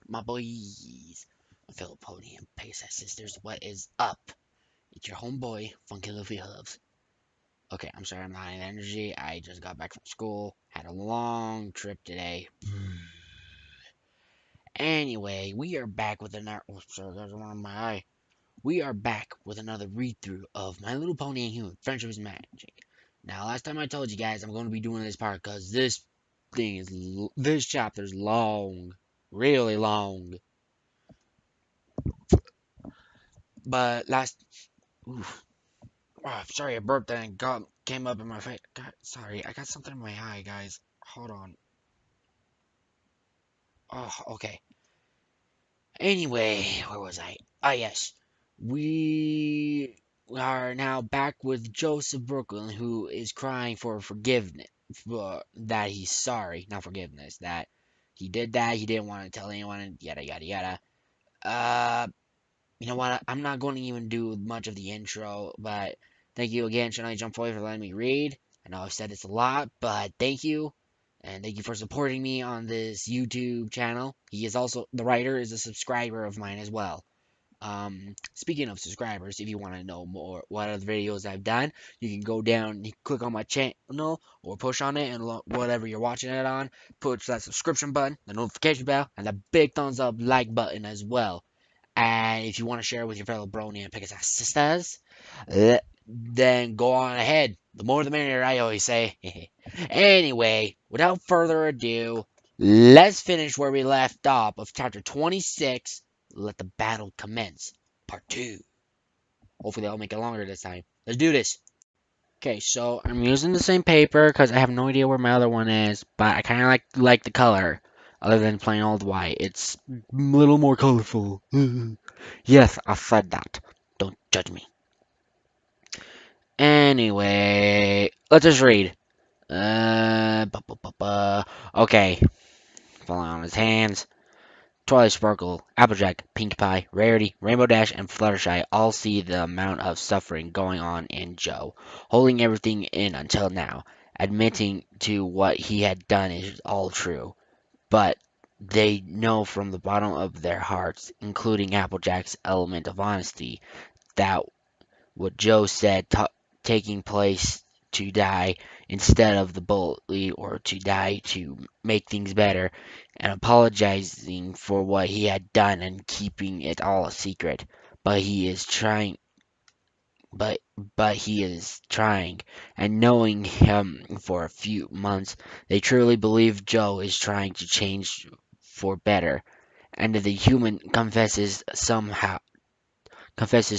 My boys, Philip Pony and Pegasus Sisters, what is up? It's your homeboy, Funky Luffy Hubs. Okay, I'm sorry I'm not in energy. I just got back from school, had a long trip today. Anyway, we are back with another. Oh, sorry, there's one on my eye. We are back with another read through of My Little Pony and Human Friendship is Magic. Now, last time I told you guys I'm going to be doing this part because this chapter's long, really long. But oof, oh, sorry, I burped and came up in my face. God, sorry, I got something in my eye, guys. Hold on. Oh, okay. Anyway, where was I? Ah, yes. We are now back with Joseph Brooklyn, who is crying for forgiveness. For, that he's sorry, not forgiveness. That he did that, he didn't want to tell anyone, and yada yada yada. Uh, you know what? I'm not going to even do much of the intro, but thank you again, Chennai Jump Boy, for letting me read. I know I've said this a lot, but thank you. And thank you for supporting me on this YouTube channel. He is also, the writer is a subscriber of mine as well. Speaking of subscribers, if you want to know more what other videos I've done, you can go down, click on my channel, or push on it, and whatever you're watching it on, push that subscription button, the notification bell, and the big thumbs up like button as well. And if you want to share with your fellow brony and Pegasus sisters, then go on ahead. The more the merrier, I always say. Anyway, without further ado, let's finish where we left off of chapter 26. Let the battle commence. Part 2. Hopefully, I'll make it longer this time. Let's do this. Okay, so I'm using the same paper because I have no idea where my other one is, but I kind of like the color, other than plain old white. It's a little more colorful. Yes, I said that. Don't judge me. Anyway, let's just read. Okay, falling on his hands. Twilight Sparkle, Applejack, Pink Pie, Rarity, Rainbow Dash, and Fluttershy all see the amount of suffering going on in Joe, holding everything in until now, admitting to what he had done is all true. But they know from the bottom of their hearts, including Applejack's element of honesty, that what Joe said taking place to die instead of the bully or to die to make things better and apologizing for what he had done and keeping it all a secret. But he is trying but he is trying, and knowing him for a few months, they truly believe Joe is trying to change for better, and the human confesses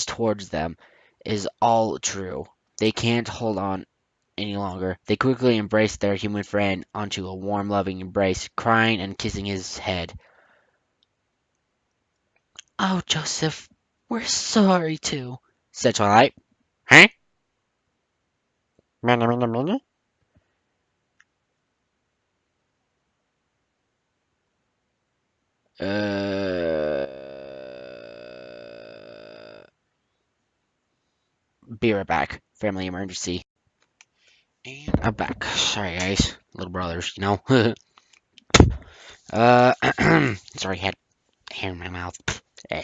towards them is all true. They can't hold on any longer. They quickly embrace their human friend onto a warm, loving embrace, crying and kissing his head. Oh, Joseph, we're sorry too, said Twilight. Huh? Minna, minna, minna? Be right back. Family emergency. And I'm back. Sorry, guys. Little brothers, you know. Sorry, had hair in my mouth. Eh.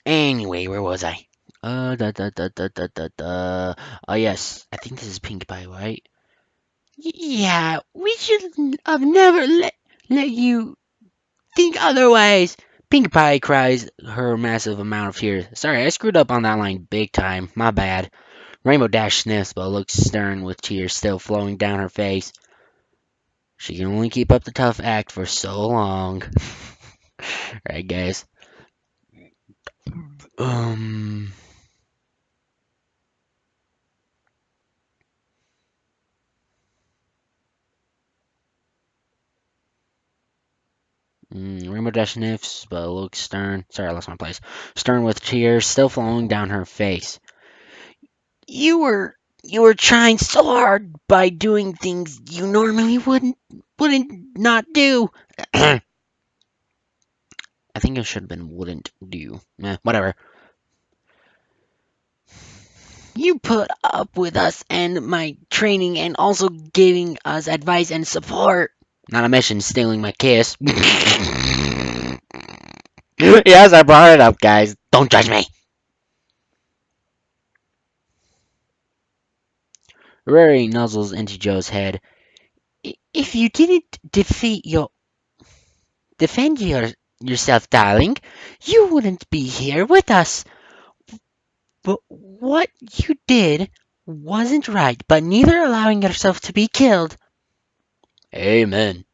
Anyway, where was I? Oh, yes. I think this is Pink Pie, right? Yeah, we should have never let you think otherwise. Pink Pie cries her massive amount of tears. Sorry, I screwed up on that line big time. My bad. Rainbow Dash sniffs but looks stern with tears still flowing down her face. She can only keep up the tough act for so long. Right, guys? Um. Rainbow Dash sniffs, but looks stern. Sorry, I lost my place. Stern with tears still flowing down her face. You were you were trying so hard by doing things you normally wouldn't not do. I think it should have been wouldn't do. Whatever. You put up with us and my training and also giving us advice and support. Not to mention stealing my kiss. Yes, I brought it up, guys. Don't judge me. Rory nuzzles into Joe's head. If you didn't defend yourself, darling, you wouldn't be here with us. But what you did wasn't right, but neither allowing yourself to be killed. Amen.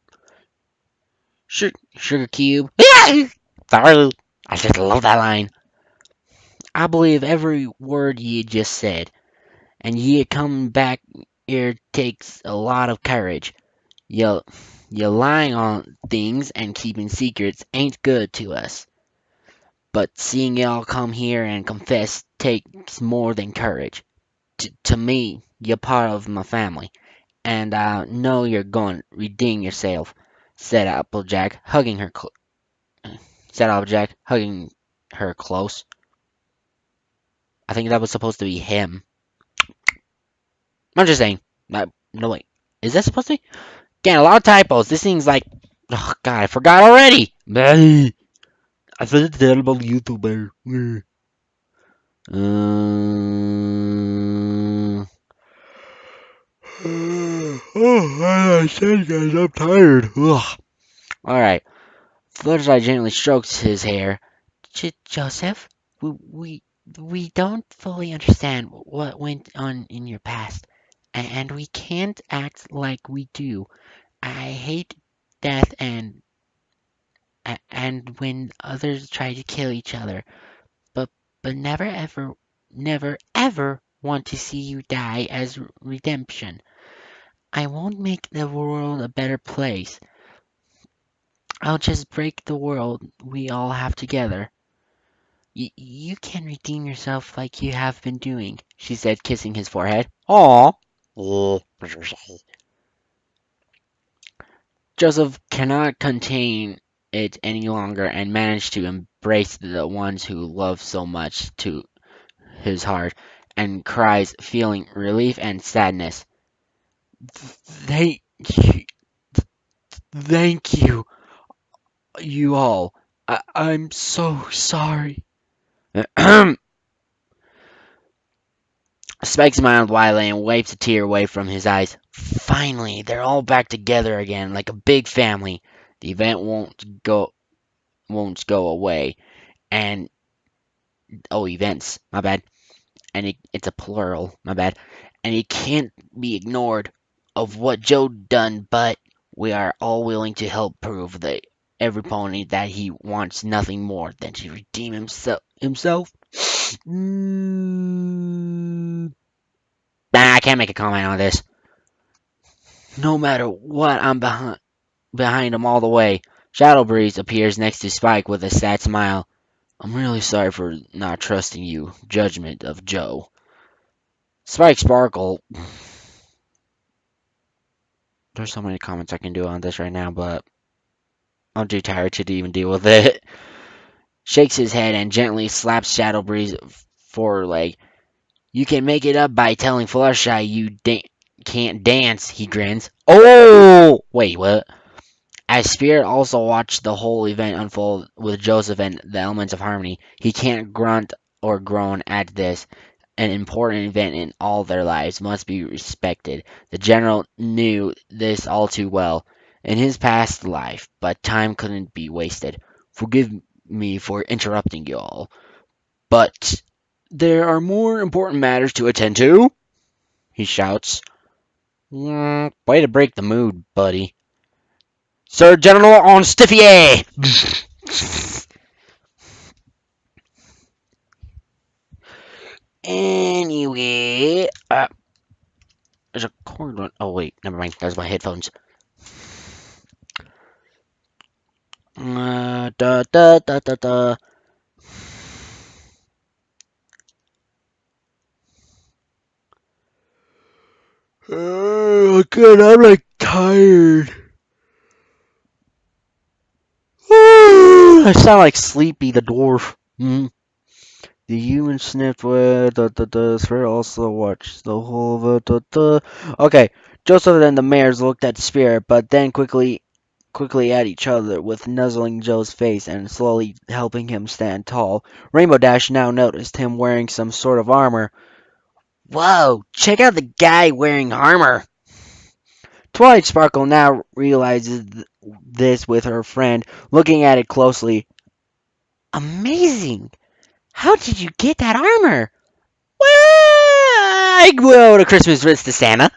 Sugar cube. Sorry, I just love that line. I believe every word ye just said, and ye coming back here takes a lot of courage. You, you lying on things and keeping secrets ain't good to us. But seeing y'all come here and confess takes more than courage. To me, you're part of my family, and I know you're going to redeem yourself," said Applejack, said Applejack, hugging her close. I think that was supposed to be him. I'm just saying. No, wait. Is that supposed to be? Again, a lot of typos. This thing's like, oh god, I forgot already. I said it's terrible YouTuber. Oh, I said, guys, I'm tired. Ugh. All right. Fluttershy gently strokes his hair. Joseph, we don't fully understand what went on in your past, and we can't act like we do. I hate death and when others try to kill each other, but never ever want to see you die as redemption. I won't make the world a better place. I'll just break the world we all have together. You can redeem yourself like you have been doing, she said, kissing his forehead. Aw. Joseph cannot contain it any longer and managed to embrace the ones who love so much to his heart and cries, feeling relief and sadness. Thank you, thank you, you all. I'm so sorry. Spike smiled widely and wiped a tear away from his eyes. Finally, they're all back together again, like a big family. The event won't go away. And events, my bad. And it's a plural, my bad. And it can't be ignored of what Joe done, but we are all willing to help prove that every pony that he wants nothing more than to redeem himself. Nah, I can't make a comment on this. No matter what, I'm behind him all the way. Shadow Breeze appears next to Spike with a sad smile. I'm really sorry for not trusting you. Judgment of Joe. Spike Sparkle. There's so many comments I can do on this right now, but I'm too tired to even deal with it. Shakes his head and gently slaps Shadow Breeze for her leg. You can make it up by telling Fluttershy you can't dance, he grins. Oh! Wait, what? As Spirit also watched the whole event unfold with Joseph and the elements of harmony, he can't grunt or groan at this. An important event in all their lives must be respected. The general knew this all too well in his past life, but time couldn't be wasted. Forgive me for interrupting you all, but there are more important matters to attend to, he shouts. Way to break the mood, buddy. Sir General on Stiffier! Anyway, there's a cord one. Oh, wait, never mind. There's my headphones. Da da da da da. Good, I'm like tired. I sound like Sleepy the dwarf. The human sniffed with the spirit also watched the whole of it. Okay, Joseph and the mayors looked at the spirit, but then quickly quickly at each other, with nuzzling Joe's face and slowly helping him stand tall. Rainbow Dash now noticed him wearing some sort of armor. Whoa, check out the guy wearing armor! Twilight Sparkle now realizes this with her friend, looking at it closely. Amazing! How did you get that armor? Well, I wrote a Christmas list to Santa.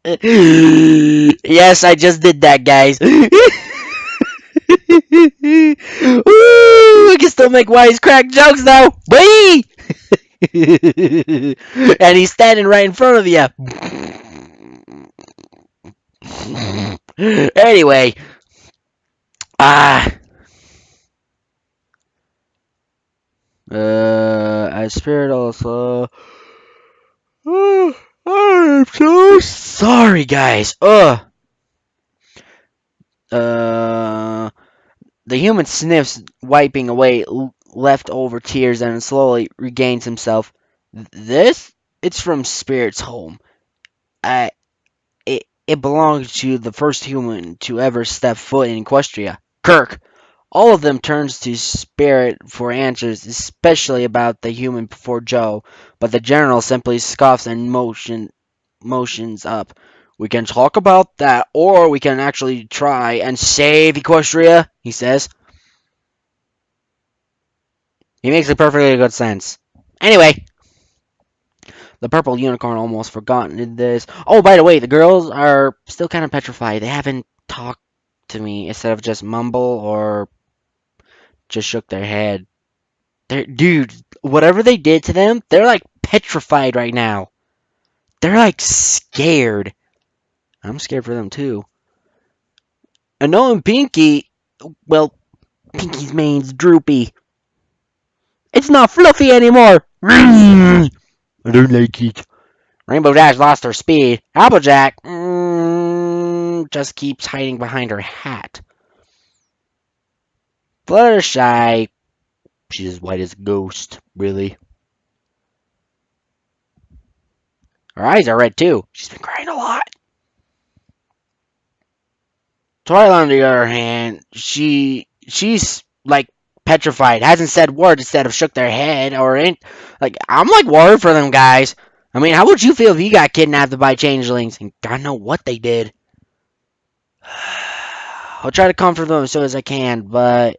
Yes, I just did that, guys. Ooh, I can still make wisecrack jokes though. Wee! And he's standing right in front of you. Anyway, ah, as Spirit also. I'm so sorry, guys. Uh, the human sniffs, wiping away leftover tears, and slowly regains himself. This? It's from Spirit's home. I, it belongs to the first human to ever step foot in Equestria, Kirk. All of them turns to Spirit for answers, especially about the human before Joe, but the general simply scoffs and motions up. We can talk about that, or we can actually try and save Equestria, he says. He makes a perfectly good sense. Anyway, the purple unicorn almost forgotten this. Oh, by the way, the girls are still kind of petrified. They haven't talked to me instead of just mumble or just shook their head. Dude, whatever they did to them, they're like petrified right now. They're like scared. I'm scared for them too. And knowing Pinky, well, Pinky's mane's droopy. It's not fluffy anymore. I don't like it. Rainbow Dash lost her speed. Applejack just keeps hiding behind her hat. Fluttershy, she's as white as a ghost, really. Her eyes are red too. She's been crying a lot. Twilight, on the other hand, she's like petrified. Hasn't said words instead of shook their head or ain't like I'm like worried for them guys. I mean, how would you feel if you got kidnapped by changelings and God know what they did? I'll try to comfort them as soon as I can, but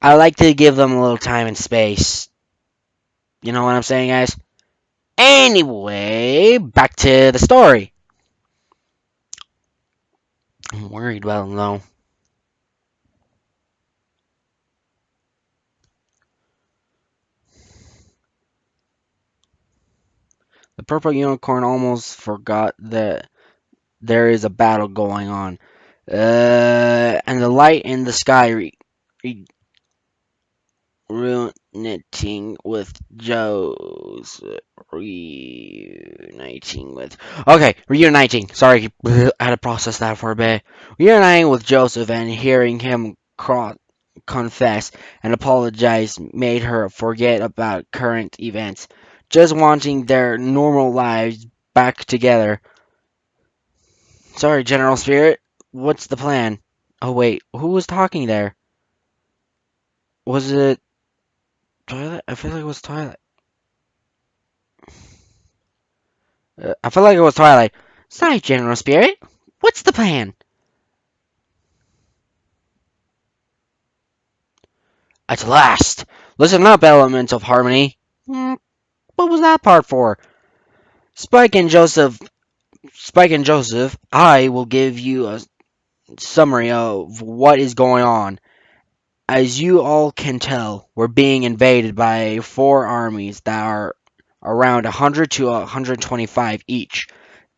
I like to give them a little time and space. You know what I'm saying, guys? Anyway, back to the story. I'm worried about them though. The purple unicorn almost forgot that there is a battle going on. And the light in the sky reuniting with Joe's reuniting with reuniting. Sorry, I had to process that for a bit. Reuniting with Joseph and hearing him confess and apologize made her forget about current events, just wanting their normal lives back together. Sorry, General Spirit. What's the plan? Oh wait, who was talking there? Was it Twilight? I feel like it was Twilight. I feel like it was Twilight. Sorry, General Spirit. What's the plan? At last! Listen up, elements of harmony. What was that part for? Spike and Joseph, I will give you a summary of what is going on. As you all can tell, we're being invaded by four armies that are around 100 to 125 each.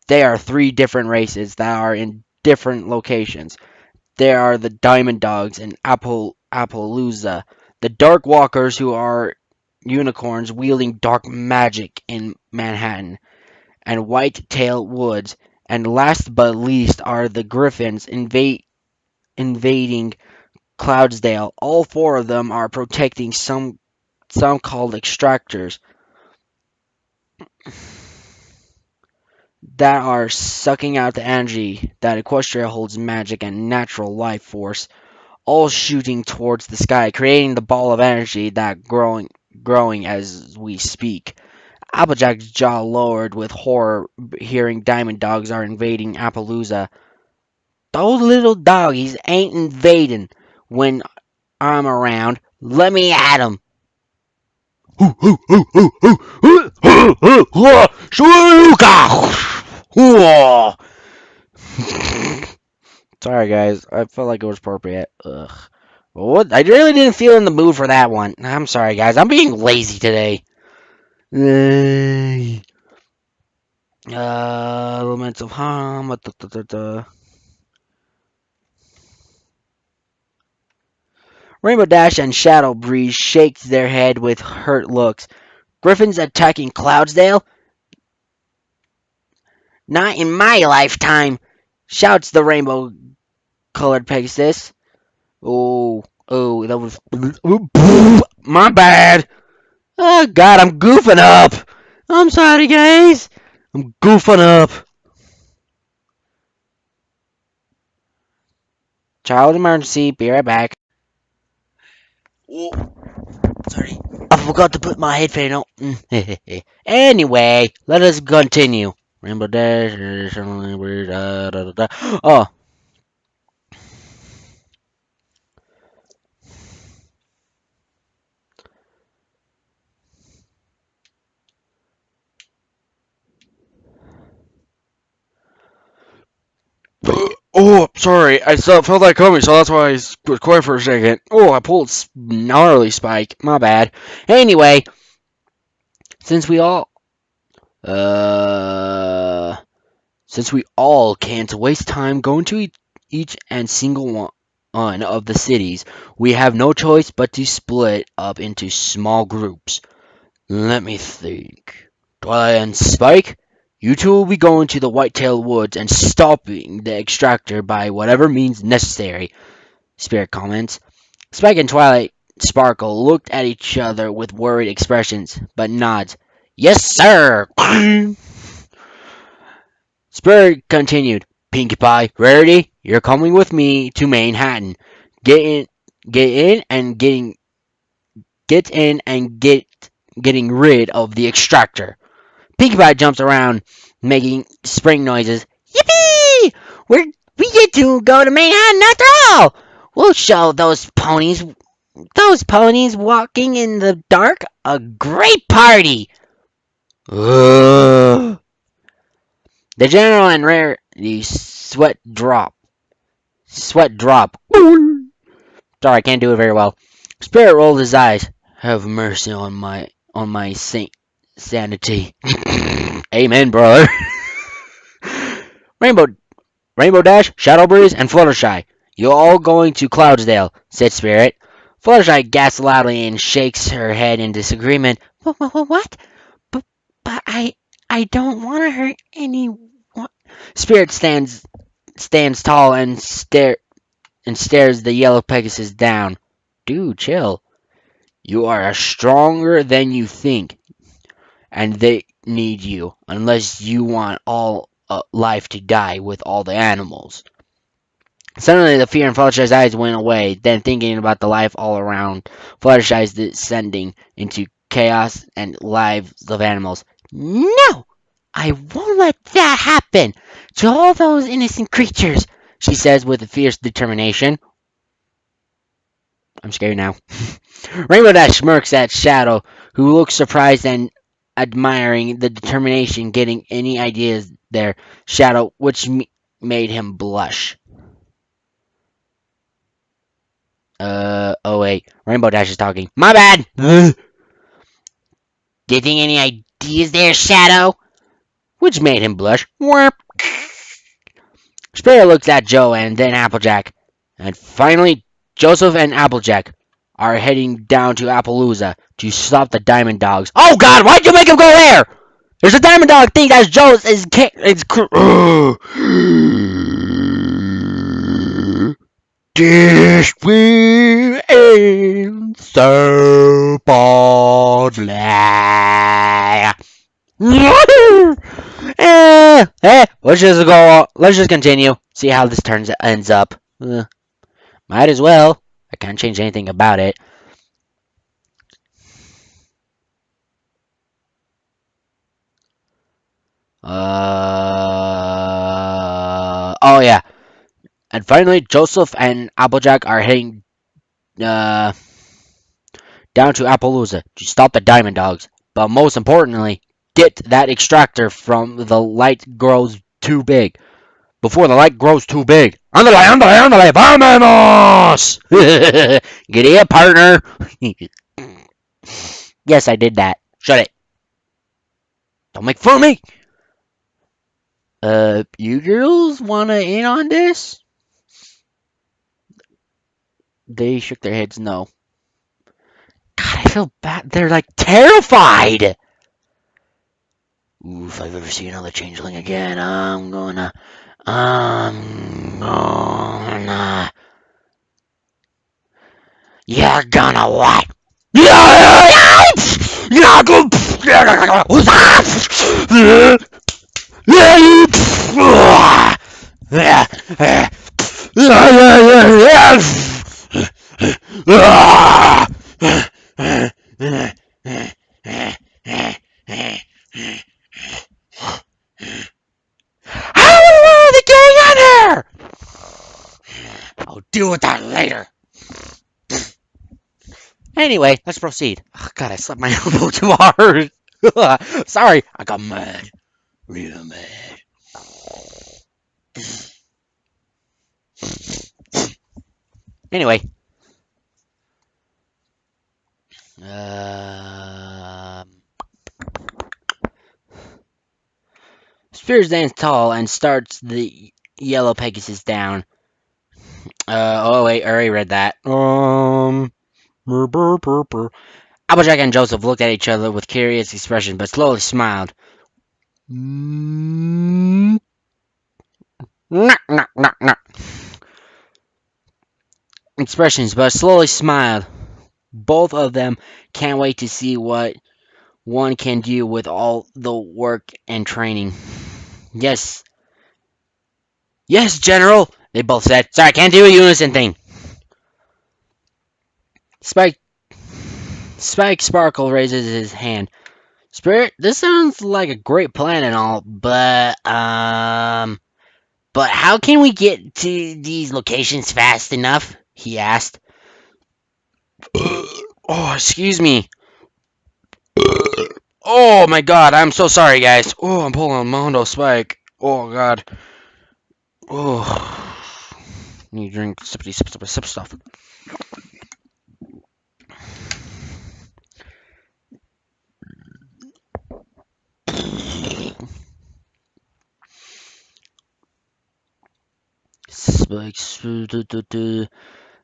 They are three different races that are in different locations. There are the Diamond Dogs in Appaloosa, the Dark Walkers who are unicorns wielding dark magic in Manhattan, and Whitetail Woods, and last but least are the Griffins invading Cloudsdale. All four of them are protecting some called extractors. that are sucking out the energy that Equestria holds magic and natural life force, all shooting towards the sky, creating the ball of energy that growing as we speak. Applejack's jaw lowered with horror, hearing Diamond Dogs are invading Appaloosa. Those little doggies ain't invading when I'm around. Let me at 'em. Sorry, guys. I felt like it was appropriate. Ugh. What? I really didn't feel in the mood for that one. I'm sorry, guys. I'm being lazy today. Elements of harm. Rainbow Dash and Shadow Breeze shake their head with hurt looks. Griffins attacking Cloudsdale? Not in my lifetime! Shouts the rainbow-colored Pegasus. That was... My bad! Oh, God, I'm goofing up! I'm sorry, guys! I'm goofing up! Child emergency, be right back. Oh, sorry. I forgot to put my headphone on. Anyway, let us continue. Rainbow Dash. Oh. Oh, sorry. I felt that coming, so that's why I was quiet for a second. Oh, I pulled gnarly spike. My bad. Anyway, since we all, uh, since we all can't waste time going to each and single one of the cities, we have no choice but to split up into small groups. Let me think. Twilight and Spike, you two will be going to the Whitetail Woods and stopping the extractor by whatever means necessary, Spirit comments. Spike and Twilight Sparkle looked at each other with worried expressions, but nods. Yes, sir! Spirit continued. Pinkie Pie, Rarity, you're coming with me to Manhattan. Get in and getting rid of the extractor. Pinkie Pie jumps around, making spring noises. Yippee! We get to go to Manhattan after all! We'll show those ponies walking in the dark a great party! Ugh. The General and Rarity sweat drop. Sorry, I can't do it very well. Spirit rolled his eyes. Have mercy on my sanity. Amen, brother. Rainbow Dash, Shadow Breeze, and Fluttershy. You're all going to Cloudsdale, said Spirit. Fluttershy gasps loudly and shakes her head in disagreement. What? But I don't want to hurt anyone. Spirit stands tall and stares the yellow Pegasus down. Dude, chill. You are stronger than you think, and they need you, unless you want all life to die with all the animals. Suddenly, the fear in Fluttershy's eyes went away. Then, thinking about the life all around, Fluttershy's descending into chaos and lives of animals. No! I won't let that happen to all those innocent creatures, she says with a fierce determination. I'm scared now. Rainbow Dash smirks at Shadow, who looks surprised and admiring the determination, getting any ideas there. Shadow, which made him blush. Oh wait, Rainbow Dash is talking. My bad! Getting any ideas there, Shadow? Which made him blush. Warp. Spirit looks at Joe and then Applejack. And finally, Joseph and Applejack are heading down to Appaloosa to stop the Diamond Dogs. Oh God, why'd you make him go there? There's a Diamond Dog thing that's Joe's This will end so badly. Hey, let's just go. Let's just continue. See how this ends up. Might as well. I can't change anything about it. Oh yeah. And finally, Joseph and Applejack are heading uh, down to Appaloosa to stop the Diamond Dogs. But most importantly, get that extractor from the light grows too big. Before the light grows too big. Ándale, ándale, ándale, vámonos! Giddy up, partner. Yes, I did that. Shut it. Don't make fun of me. You girls wanna in on this? They shook their heads no. God, I feel bad. They're like terrified. Ooh, if I've ever seen another changeling again, I'm gonna. You're gonna what? How in the world are they getting on here? I'll deal with that later. Anyway, let's proceed. Oh, God, I slapped my elbow too hard. Sorry, I got mad. Real mad. Anyway. Spears stands tall and starts the yellow Pegasus down. Oh wait, I already read that. Applejack and Joseph looked at each other with curious expression, but slowly smiled. Expressions, but slowly smiled. Both of them can't wait to see what one can do with all the work and training. Yes. Yes, General, they both said. Sorry, I can't do a unison thing. Spike Sparkle raises his hand. Spirit, this sounds like a great plan and all, but how can we get to these locations fast enough? He asked. Oh, excuse me. Oh my God, I'm so sorry, guys. Oh, I'm pulling a Mondo Spike. Oh God. Oh, need to drink sippity sip stuff.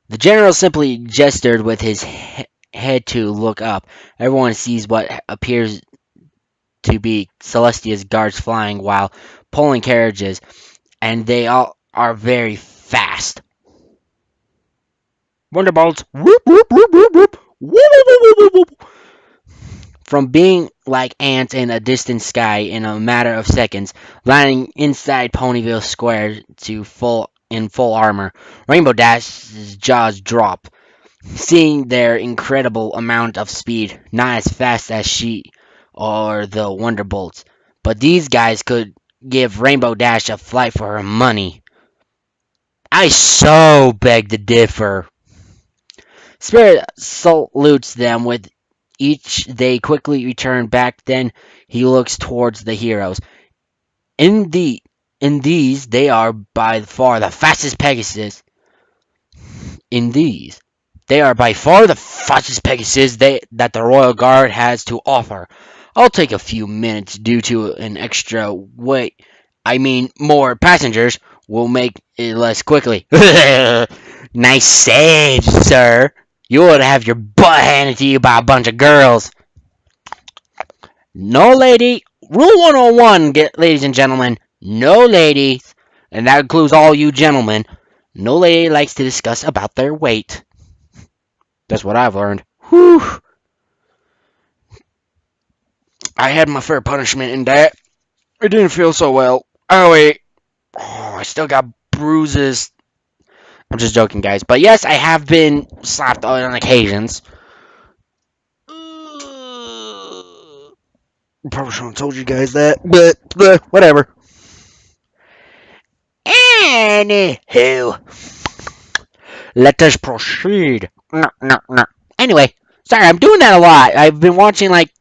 The general simply gestured with his head to look up. Everyone sees what appears to be Celestia's guards flying while pulling carriages, and they all are very fast. Wonderbolts! Whoop, whoop, whoop, whoop, whoop. Whoop, whoop, whoop, whoop. From being like ants in a distant sky in a matter of seconds, landing inside Ponyville Square in full armor, Rainbow Dash's jaws drop, seeing their incredible amount of speed, not as fast as she or the Wonderbolts, but these guys could give Rainbow Dash a flight for her money. I so beg to differ. Spirit salutes them with each they quickly return back, then he looks towards the heroes. In these they are by far the fastest Pegasus. In these they are by far the fastest Pegasus that the Royal Guard has to offer. I'll take a few minutes due to an extra weight. I mean, more passengers will make it less quickly. Nice save, sir. You would have your butt handed to you by a bunch of girls. No lady. Rule 101, ladies and gentlemen. No ladies, and that includes all you gentlemen. No lady likes to discuss about their weight. That's what I've learned. Whew. I had my fair punishment in that. It didn't feel so well. Oh wait. Oh, I still got bruises. I'm just joking, guys. But yes, I have been slapped on occasions. Probably shouldn't have told you guys that, but whatever. Anywho, let us proceed. No, no, no. Anyway, sorry, I'm doing that a lot. I've been watching like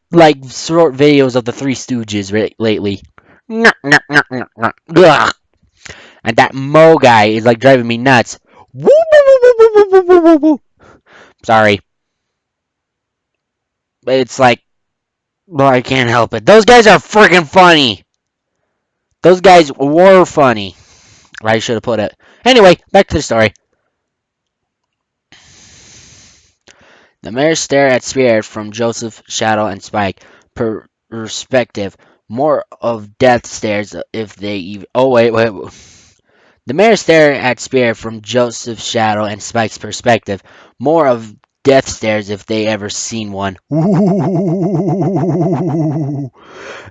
short videos of the Three Stooges lately. No, no, no, no, no. Ugh. And that Mo guy is like driving me nuts. Woo, woo, woo, woo, woo, woo, woo, woo, woo. Sorry, but it's like, well, I can't help it. Those guys are freaking funny. Those guys were funny. I should have put it. Anyway, back to the story. The mayor stared at Spirit from Joseph, Shadow, and Spike perspective. More of death stares if they even. Oh wait. The mayor stared at Spirit from Joseph, Shadow, and Spike's perspective. More of death stares if they ever seen one.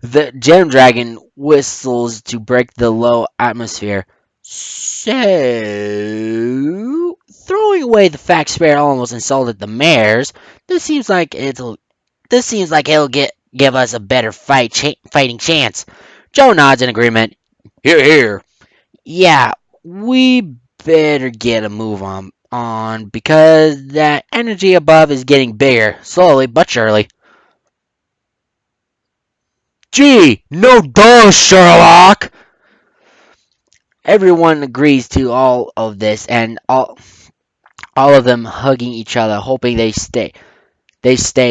The gem dragon whistles to break the low atmosphere. So, throwing away the fact Spirit almost insulted the mares, this seems like it'll give us a better fighting chance. Joe nods in agreement. Here, here. Yeah, we better get a move on because that energy above is getting bigger, slowly but surely. Gee, no duh, Sherlock! Everyone agrees to all of this, and all of them hugging each other, hoping they stay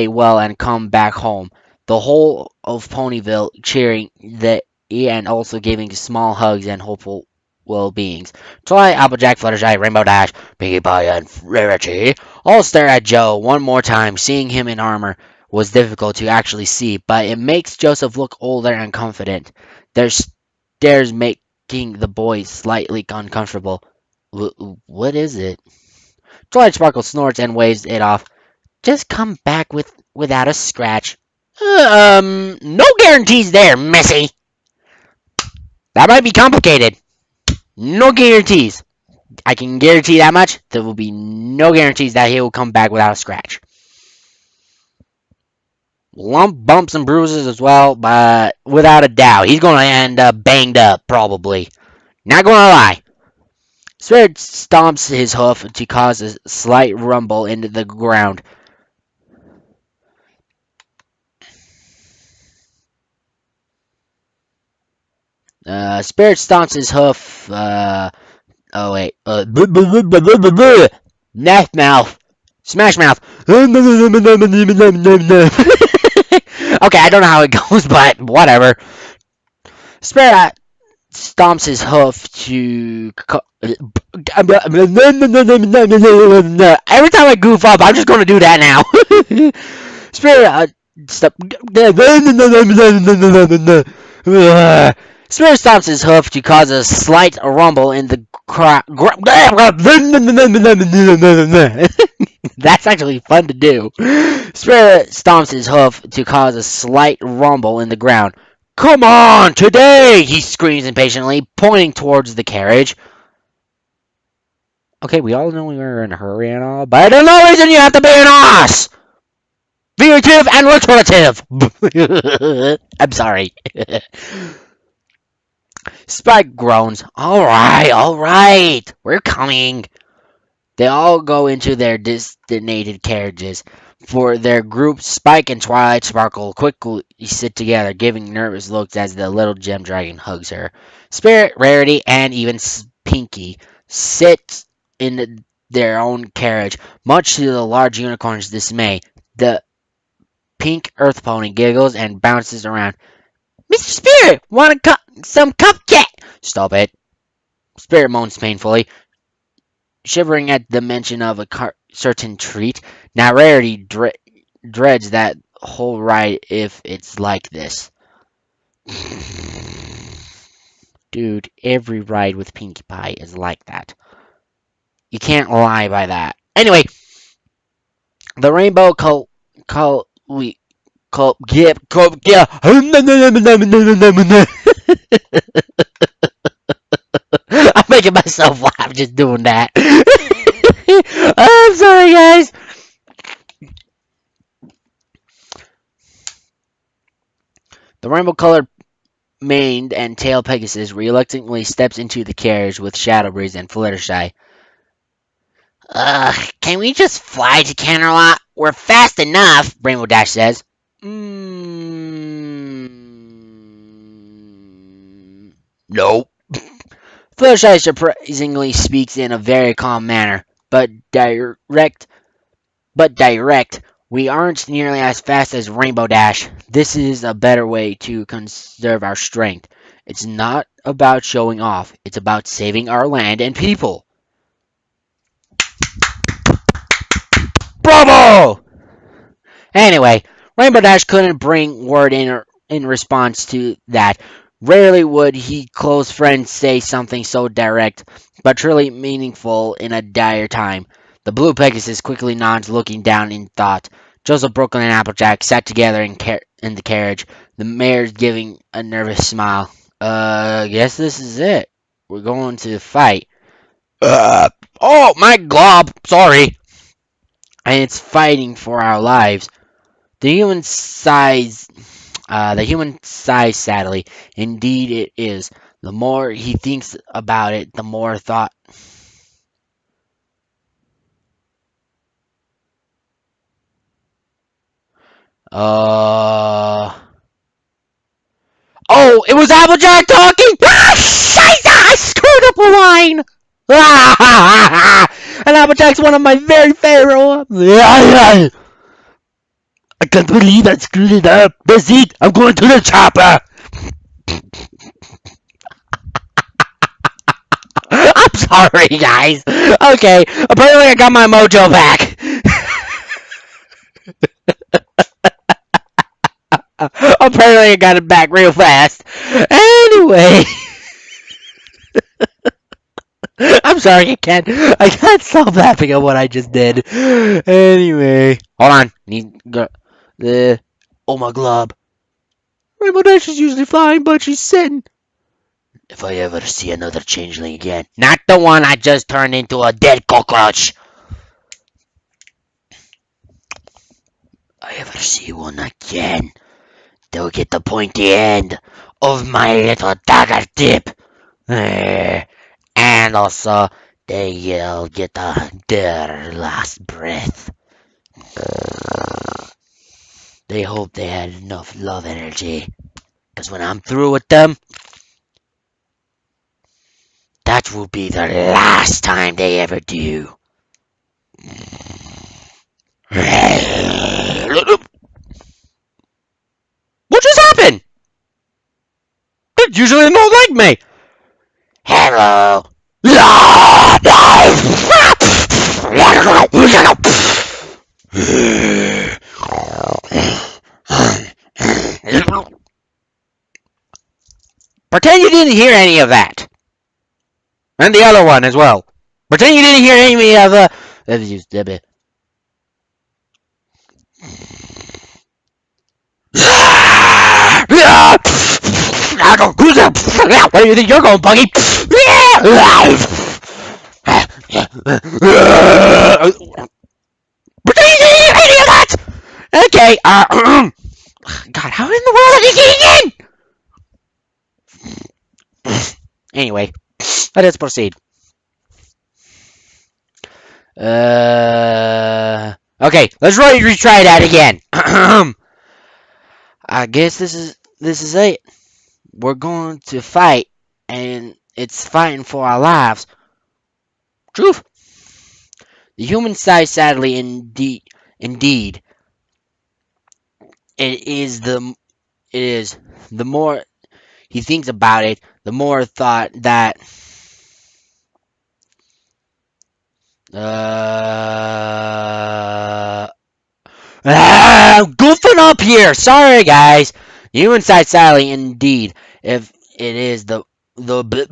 well and come back home. The whole of Ponyville cheering and also giving small hugs and hopeful well-beings. Twilight, Applejack, Fluttershy, Rainbow Dash, Pinkie Pie, and Rarity all stare at Joe one more time. Seeing him in armor was difficult to actually see, but it makes Joseph look older and confident. Their stares making the boys slightly uncomfortable. What is it? Twilight Sparkle snorts and waves it off. Just come back without a scratch. No guarantees there, Missy. That might be complicated. No guarantees. I can guarantee that much. There will be no guarantees that he will come back without a scratch. Lump, bumps, and bruises as well, but without a doubt, he's going to end up banged up, probably. Not going to lie. Spirit stomps his hoof to cause a slight rumble into the ground. Spirit stomps his hoof. Oh wait. Naff mouth. Smash mouth. Okay, I don't know how it goes, but whatever. Spirit stomps his hoof to. Every time I goof up, I'm just gonna do that now. Spirit stop. Spirit stomps his hoof to cause a slight rumble in the crowd. That's actually fun to do. Spirit stomps his hoof to cause a slight rumble in the ground. Come on, today! He screams impatiently, pointing towards the carriage. Okay, we all know we were in a hurry and all, but there's no reason you have to be an ass! Figurative and repetitive! I'm sorry. Spike groans. Alright, we're coming. They all go into their designated carriages. For their group, Spike and Twilight Sparkle quickly sit together, giving nervous looks as the little gem dragon hugs her. Spirit, Rarity, and even Pinkie sit in their own carriage, much to the large unicorn's dismay. The pink earth pony giggles and bounces around. Mr. Spirit, want some cupcake? Stop it. Spirit moans painfully, shivering at the mention of a certain treat. Now Rarity dreads that whole ride if it's like this. Dude, every ride with Pinkie Pie is like that. You can't lie by that. Anyway, the rainbow yeah. I'm making myself laugh just doing that. I'm sorry, guys. The rainbow-colored maned and tailed Pegasus reluctantly steps into the carriage with Shadowbreeze and Fluttershy. Can we just fly to Canterlot? We're fast enough, Rainbow Dash says. Nope. Fluttershy surprisingly speaks in a very calm manner, but direct. We aren't nearly as fast as Rainbow Dash. This is a better way to conserve our strength. It's not about showing off. It's about saving our land and people. Bravo! Anyway, Rainbow Dash couldn't bring word in response to that. Rarely would he close friends say something so direct, but truly meaningful in a dire time. The blue Pegasus quickly nods, looking down in thought. Joseph, Brooklyn, and Applejack sat together in the carriage, the mayor giving a nervous smile. Guess this is it. We're going to fight. Oh, my glob! Sorry. And it's fighting for our lives. The human sighs. Sadly. Indeed, it is. The more he thinks about it, the more thought. Oh, it was Applejack talking. Ah, shit! I screwed up a line. And Applejack's one of my very favorite ones. I can't believe I screwed it up. That's it. I'm going to the chopper. I'm sorry, guys. Okay, apparently I got my mojo back. Apparently I got it back real fast. Anyway. I'm sorry, I can't stop laughing at what I just did. Anyway. Hold on. Oh, my glob. Rainbow Dash is usually flying, but she's sitting. If I ever see another changeling again. Not the one I just turned into a dead cockroach. I ever see one again, they'll get the pointy end of my little dagger tip. And also, they'll get their last breath. They hope they had enough love energy. Because when I'm through with them, that will be the last time they ever do. What just happened? They usually don't like me. Hello. Pretend you didn't hear any of that. And the other one as well. Pretend you didn't hear any of the... Where do you think you're going, Buggy? Pretend you didn't hear any of that! Okay, God, how in the world are you getting in? Anyway, let us proceed. Okay, let's retry that again. I guess this is it. We're going to fight, and it's fighting for our lives. Truth. The human sighs sadly. Indeed, it is. The more he thinks about it, the more thought that. I'm goofing up here. Sorry, guys. You inside Sally, indeed. If it is the oh my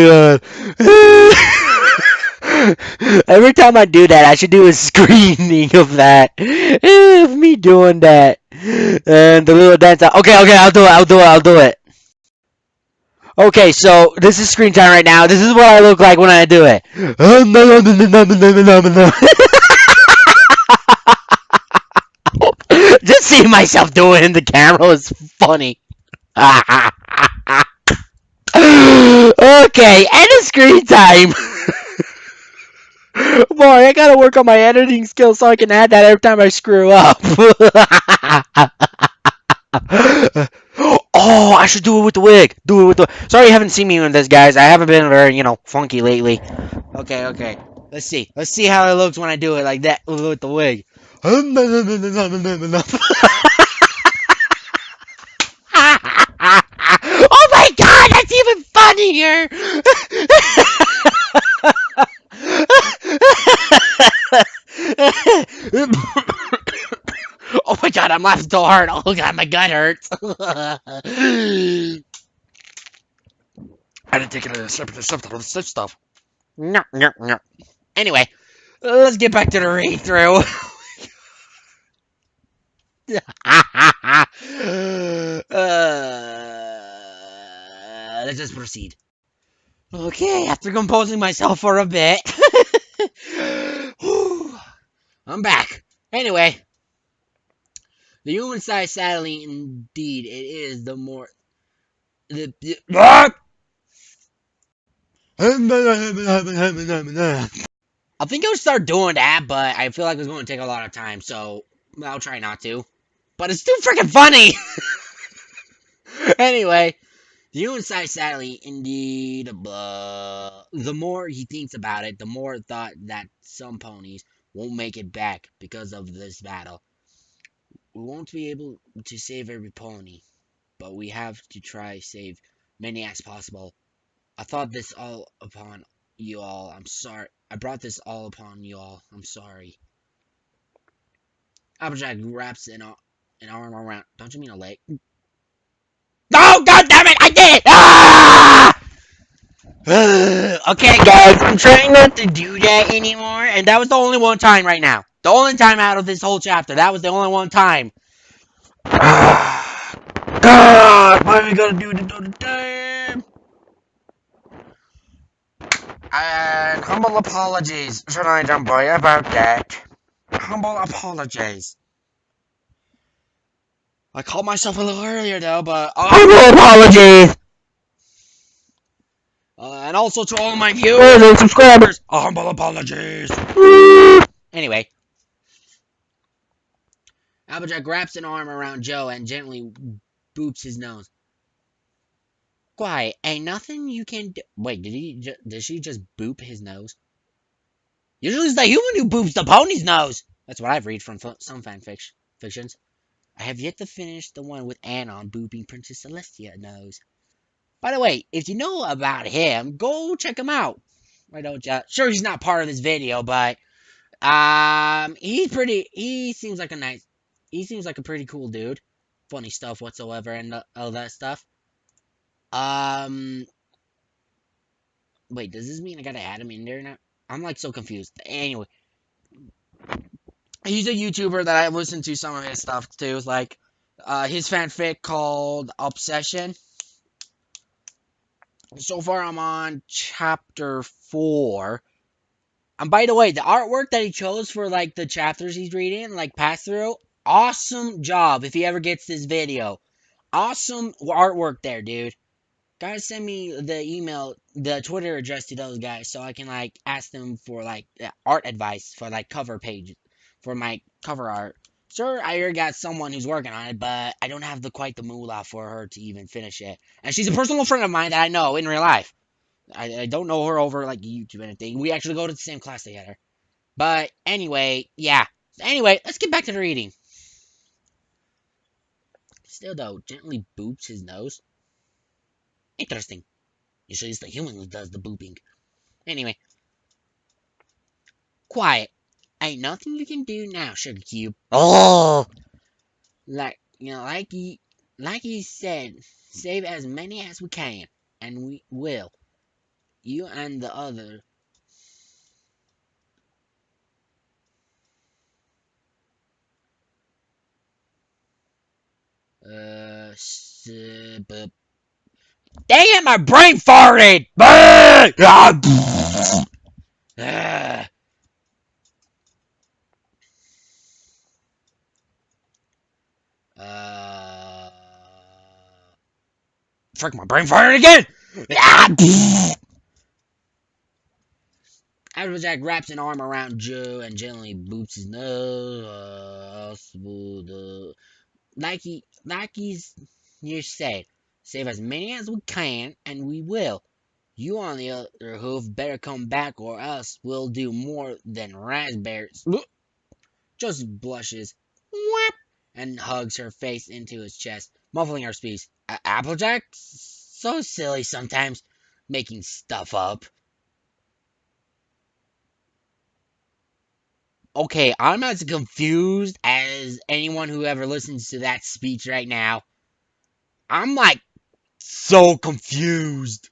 god. Every time I do that, I should do a screening of that. Of me doing that. And the little dance. Okay, okay, I'll do it. I'll do it. I'll do it. Okay, so this is screen time right now. This is what I look like when I do it. Just seeing myself doing it in the camera is funny. Okay, end of screen time. Boy, I gotta work on my editing skills so I can add that every time I screw up. Oh, I should do it with the wig. Do it with the. Sorry you haven't seen me in this, guys. I haven't been very, funky lately. Okay, okay. Let's see. Let's see how it looks when I do it like that with the wig. Oh my god, that's even funnier! Oh my god, I'm laughing so hard. Oh god, my gut hurts. I didn't take it a separate stuff. No, no, no. Anyway, let's get back to the read through. Let's just proceed. Okay, after composing myself for a bit, I'm back. Anyway, the human-sized satellite, indeed, it is the more I think I'll start doing that, but I feel like it's going to take a lot of time, so I'll try not to. But it's too freaking funny! Anyway, the human-sized satellite, indeed, the more he thinks about it, the more thought that some ponies won't make it back because of this battle. We won't be able to save every pony, but we have to try save many as possible. I thought this all upon you all. I'm sorry. I brought this all upon you all. I'm sorry. Applejack wraps an arm around. Don't you mean a leg? No! God damn it! I did it! Ah! Okay, guys, I'm trying not to do that anymore, and that was the only one time right now. The only time out of this whole chapter. That was the only one time. God, why are we gonna do this all the time? And humble apologies, Shania Jumboy, about that. Humble apologies. I called myself a little earlier though, but humble apologies. And also to all my viewers and subscribers, humble apologies. Anyway, Applejack wraps an arm around Joe and gently boops his nose. Quiet, ain't nothing you can do. Wait, did she just boop his nose? Usually it's the human who boops the pony's nose. That's what I've read from some fictions. I have yet to finish the one with Anon booping Princess Celestia nose. By the way, if you know about him, go check him out. Why don't you? Sure, he's not part of this video, but he seems like a pretty cool dude. Funny stuff whatsoever and all that stuff. Wait, does this mean I gotta add him in there now? I'm like so confused. Anyway, he's a YouTuber that I listen to some of his stuff too. It's like his fanfic called Obsession. So far, I'm on chapter 4. And by the way, the artwork that he chose for like the chapters he's reading, like pass through, awesome job. If he ever gets this video, awesome artwork there, dude. Guys, send me the email, the Twitter address to those guys so I can like ask them for like art advice for like cover page for my cover art. Sure, I already got someone who's working on it, but I don't have quite the moolah for her to even finish it. And she's a personal friend of mine that I know in real life. I don't know her over like YouTube or anything. We actually go to the same class together. But anyway, yeah. Anyway, let's get back to the reading. Still though, gently boops his nose. Interesting. Usually it's the human who does the booping. Anyway. Quiet. Ain't nothing you can do now, Sugar Cube. Oh! Like he said, save as many as we can. And we will. You and the other. Dang it, my brain farted! Ah, uh, frick, my brain farted again! Applejack wraps an arm around Joe and gently boops his nose. Like you said, save as many as we can, and we will. You, on the other hoof, better come back, or else we'll do more than raspberries. Just blushes, whap, and hugs her face into his chest, muffling her speech. Applejack? So silly sometimes, making stuff up. Okay, I'm as confused as anyone who ever listens to that speech right now. I'm like so confused.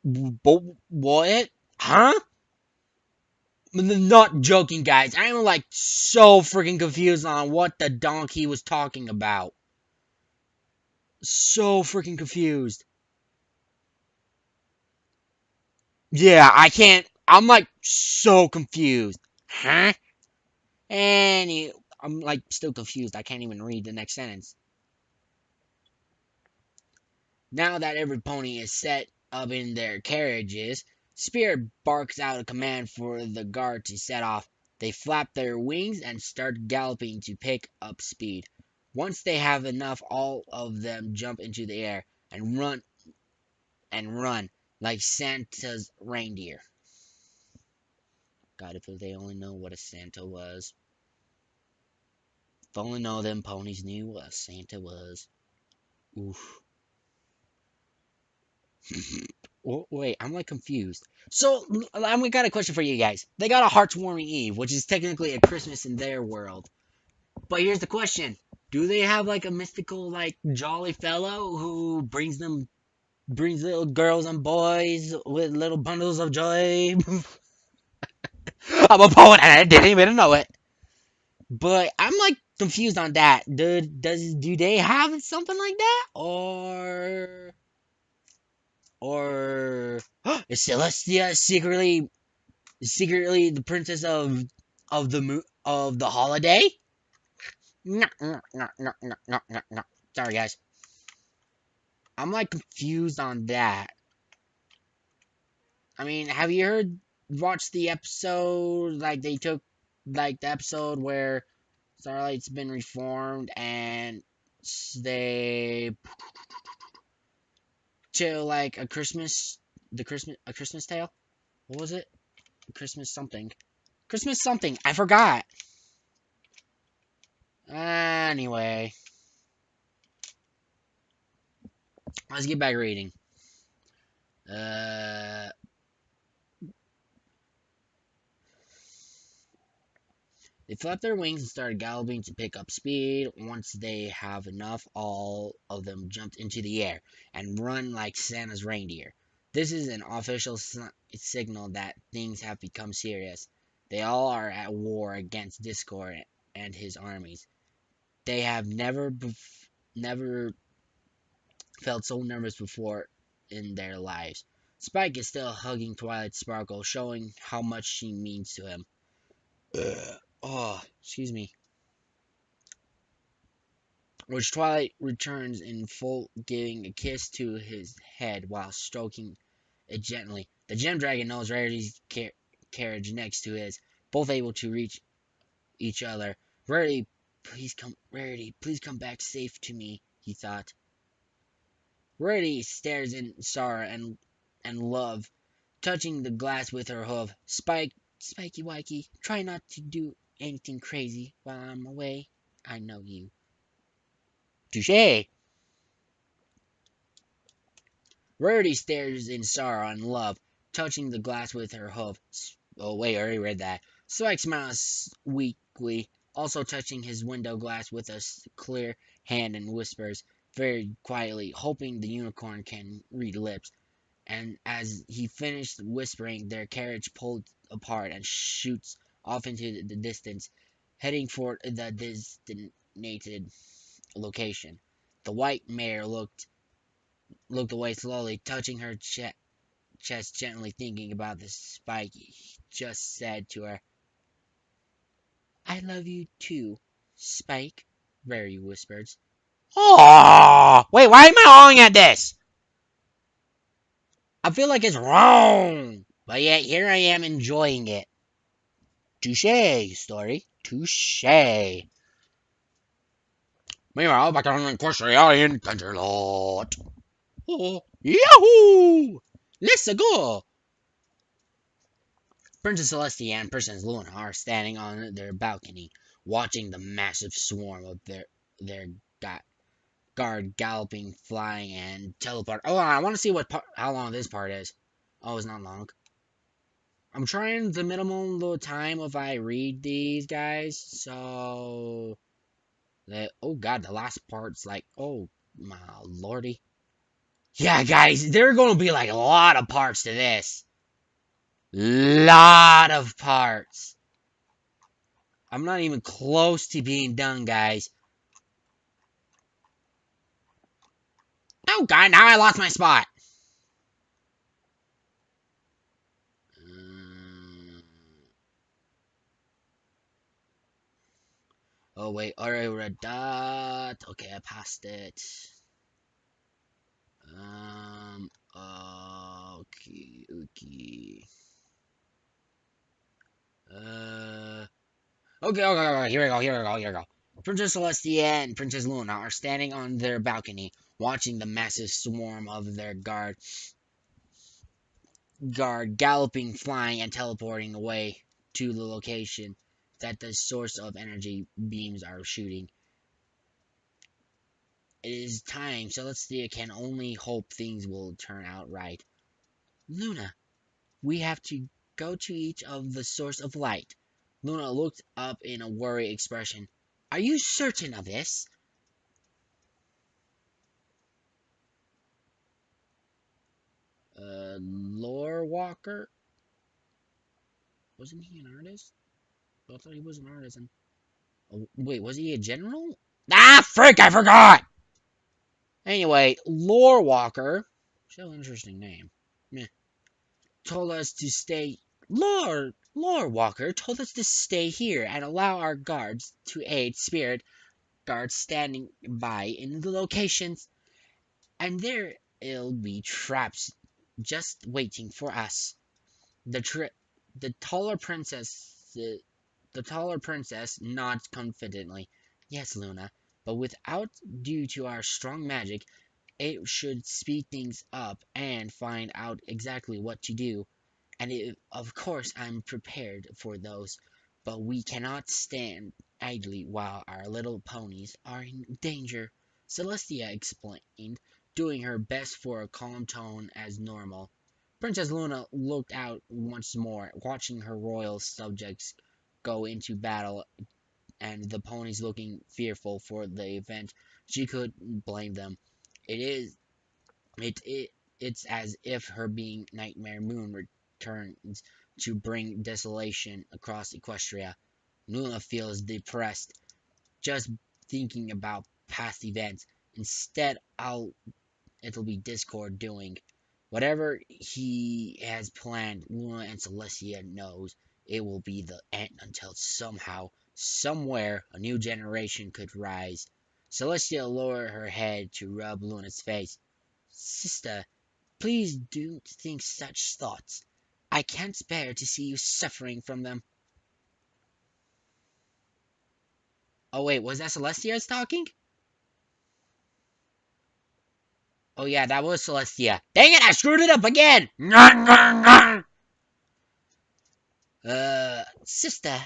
But what? Huh? Not joking, guys. I'm like so freaking confused on what the donkey was talking about. So freaking confused. Yeah, I can't. I'm like so confused. Huh? Any. I'm like still confused. I can't even read the next sentence. Now that every pony is set up in their carriages, Spirit barks out a command for the guard to set off. They flap their wings and start galloping to pick up speed. Once they have enough, all of them jump into the air and run like Santa's reindeer. God, if they only know what a Santa was. If only know them ponies knew what a Santa was. Oof. Wait, I'm like confused. So, we got a question for you guys. They got a Heartwarming Eve, which is technically a Christmas in their world. But here's the question: do they have like a mystical, like jolly fellow who brings little girls and boys with little bundles of joy? I'm a poet and I didn't even know it. But I'm like confused on that. Do they have something like that, or is Celestia secretly the princess of the holiday? No, no, no, no, no, no, no, no. Sorry, guys. I'm like confused on that. I mean, have you watched the episode? Like they took like the episode where Starlight's been reformed and they to like a Christmas tale. What was it? Christmas something. Christmas something. I forgot. Anyway, let's get back reading. Uh, they flapped their wings and started galloping to pick up speed. Once they have enough, all of them jumped into the air and run like Santa's reindeer. This is an official signal that things have become serious. They all are at war against Discord and his armies. They have never felt so nervous before in their lives. Spike is still hugging Twilight Sparkle, showing how much she means to him. Oh, excuse me. Which Twilight returns in full, giving a kiss to his head while stroking it gently. The Gem Dragon knows Rarity's carriage next to his, both able to reach each other. Rarity, please come back safe to me, he thought. Rarity stares in sorrow and love, touching the glass with her hoof. Spikey Wikey, try not to do anything crazy while I'm away. I know you. Touche! Rarity stares in sorrow and love, touching the glass with her hoof. Oh, wait, I already read that. Spike smiles weakly, also touching his window glass with a clear hand and whispers, very quietly, hoping the unicorn can read lips. And as he finished whispering, their carriage pulled apart and shoots off into the distance, heading for the location. The white mare looked away slowly, touching her chest gently, thinking about the spike he just said to her. I love you too, Spike, Rarity whispers. Oh, wait, why am I hauling at this? I feel like it's wrong, but yet here I am enjoying it. Touche, story. Touche. Meanwhile, back on Equestria in Canterlot. Oh, yahoo! Let's go! Princess Celestia and Princess Luna are standing on their balcony, watching the massive swarm of their guard galloping, flying, and teleport. Oh, I want to see how long this part is. Oh, it's not long. I'm trying the minimum little time if I read these guys. So, oh god, the last part's like, oh my lordy. Yeah, guys, there are gonna be like a lot of parts to this. Lot of parts. I'm not even close to being done, guys. Oh god, now I lost my spot. Oh wait, alright, red dot. Okay, I passed it. Okay, okay. Okay, here we go. Princess Celestia and Princess Luna are standing on their balcony, watching the massive swarm of their guard galloping, flying, and teleporting away to the location that the source of energy beams are shooting. It is time. Celestia can only hope things will turn out right. Luna, we have to go to each of the source of light. Luna looked up in a worried expression. Are you certain of this? Lore Walker? Wasn't he an artist? I thought he was an artisan. Oh, wait, was he a general? Ah, frick, I forgot! Anyway, Lore Walker, still interesting name. Meh, told us to stay. Lore Walker told us to stay here and allow our guards to aid spirit guards standing by in the locations, and there'll be traps just waiting for us. The tri- the taller princess the taller princess nods confidently. Yes, Luna, but without due to our strong magic, it should speed things up and find out exactly what to do. And of course, I'm prepared for those, but we cannot stand idly while our little ponies are in danger, Celestia explained, doing her best for a calm tone as normal. Princess Luna looked out once more, watching her royal subjects go into battle and the ponies looking fearful for the event. She couldn't blame them. It is it's as if her being Nightmare Moon returns to bring desolation across Equestria. Luna feels depressed just thinking about past events. Instead, it'll be Discord doing whatever he has planned. Luna and Celestia knows it will be the end until somehow, somewhere, a new generation could rise. Celestia lowered her head to rub Luna's face. Sister, please don't think such thoughts. I can't bear to see you suffering from them. Oh wait, was that Celestia talking? Oh yeah, that was Celestia. Dang it, I screwed it up again! Sister,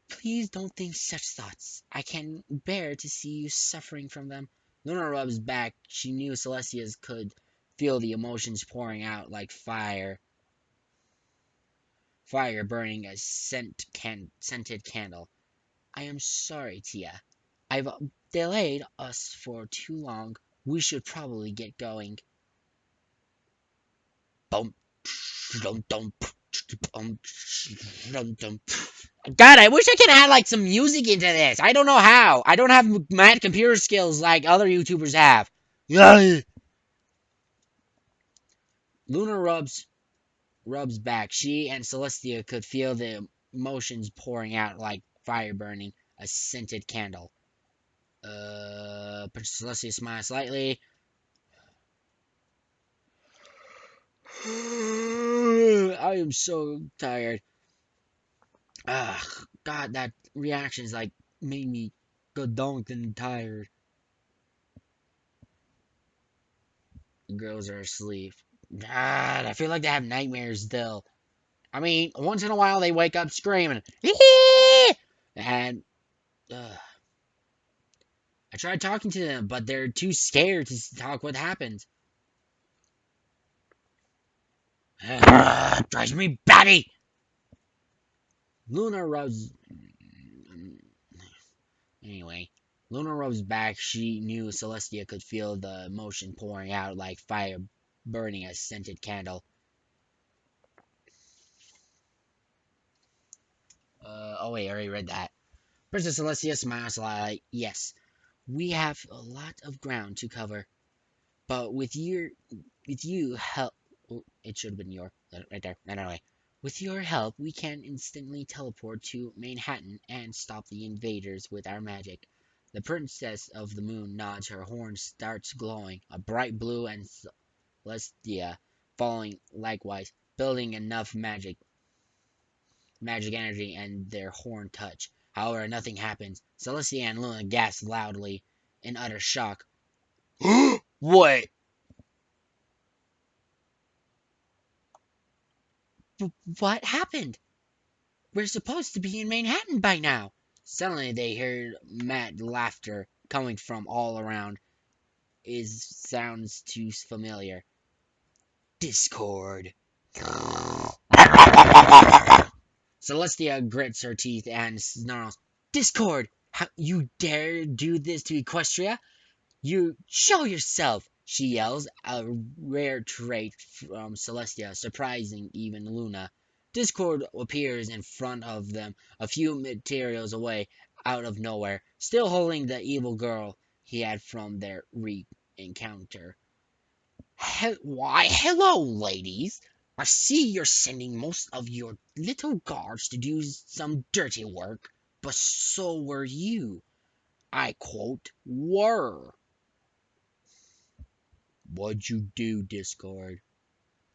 please don't think such thoughts. I can't bear to see you suffering from them. Luna rubs back. She knew Celestia's could feel the emotions pouring out like fire burning a scented candle. I am sorry, Tia. I've delayed us for too long. We should probably get going. Bump, dum, dum. God, I wish I could add like some music into this. I don't know how. I don't have mad computer skills like other YouTubers have. Yeah. Luna rubs back. She and Celestia could feel the emotions pouring out like fire burning a scented candle. Princess Celestia smiles slightly. I am so tired. God, that reaction's like made me gadonked and tired. The girls are asleep. God, I feel like they have nightmares still. I mean, once in a while they wake up screaming. And I tried talking to them, but they're too scared to talk what happened. Drives me batty. Luna rubs. Anyway, Luna rubs back. She knew Celestia could feel the emotion pouring out like fire burning a scented candle. Oh wait, I already read that. Princess Celestia smiles like, yes, we have a lot of ground to cover, but with you help, oh, it should have been your, right there, no, no, way. With your help, we can instantly teleport to Manhattan and stop the invaders with our magic. The Princess of the Moon nods, her horn starts glowing, a bright blue, and Celestia following likewise, building enough magic energy, and their horn touch. However, nothing happens. Celestia and Luna gasp loudly in utter shock. What? What happened? We're supposed to be in Manhattan by now. Suddenly, they heard mad laughter coming from all around. It sounds too familiar. Discord. Celestia grits her teeth and snarls. Discord! How you dare do this to Equestria? You show yourself! She yells, a rare trait from Celestia, surprising even Luna. Discord appears in front of them, a few materials away, out of nowhere, still holding the evil girl he had from their encounter. Why, hello, ladies. I see you're sending most of your little guards to do some dirty work, but so were you. I quote, were. What'd you do, Discord?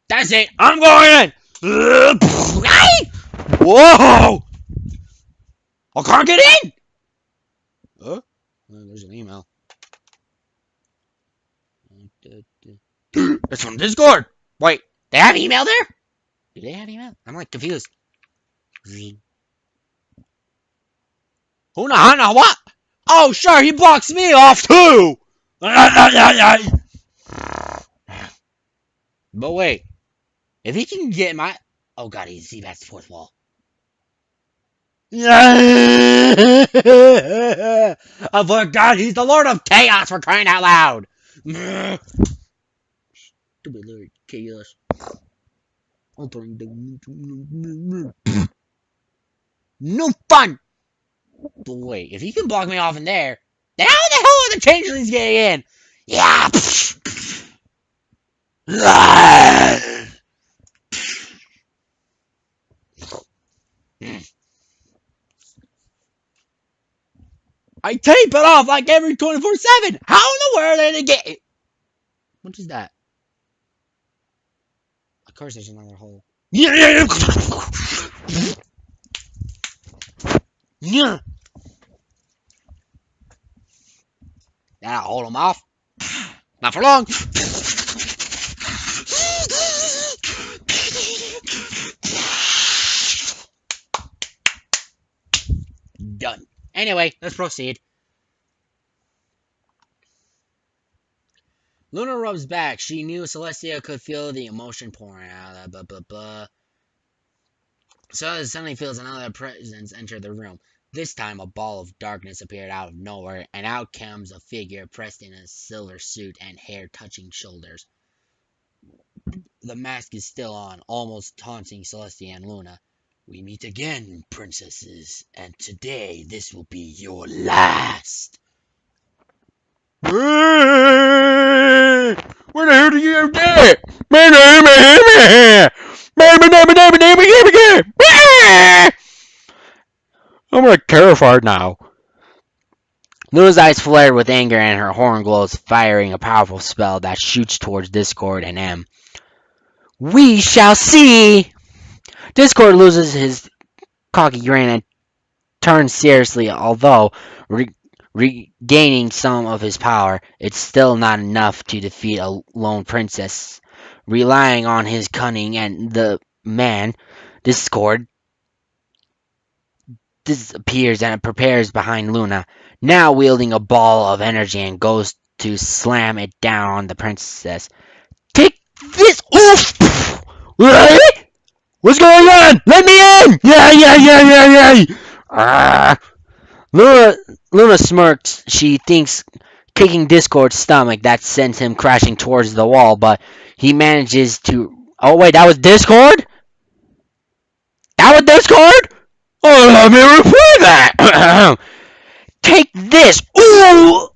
That's it! I'm going in! Whoa! I can't get in! Huh? There's an email. It's from Discord! Wait, they have email there? Do they have email? I'm like confused. Huna Hana, what? Oh, sure, he blocks me off too! But wait, if he can get my. Oh god, he's see that's the fourth wall. I forgot he's the Lord of Chaos for crying out loud! Stupid Lord Chaos. No fun! But wait, if he can block me off in there, then how the hell are the changelings getting in? Yeah! I tape it off like every 24/7! How in the world are they get it? What is that? Of course there's another hole. Yeah! Yeah! That'll hold him off. Not for long. Done. Anyway, let's proceed. Luna rubs back. She knew Celestia could feel the emotion pouring out. Blah, blah, blah. So suddenly feels another presence enter the room. This time a ball of darkness appeared out of nowhere, and out comes a figure pressed in a silver suit and hair touching shoulders. The mask is still on, almost taunting Celestia and Luna. We meet again, princesses, and today this will be your last. Where the hell did you get? I'm like terrified now. Luna's eyes flared with anger and her horn glows, firing a powerful spell that shoots towards Discord and M. We shall see! Discord loses his cocky grin and turns seriously, although regaining some of his power, it's still not enough to defeat a lone princess. Relying on his cunning and the man, Discord disappears and prepares behind Luna, now wielding a ball of energy and goes to slam it down on the princess. Take this! Oof! What? What's going on? Let me in! Yeah! Luna smirks. She thinks kicking Discord's stomach that sends him crashing towards the wall, but he manages to. Oh wait, that was Discord? That was Discord? Oh, let me replay that! Take this! Ooh!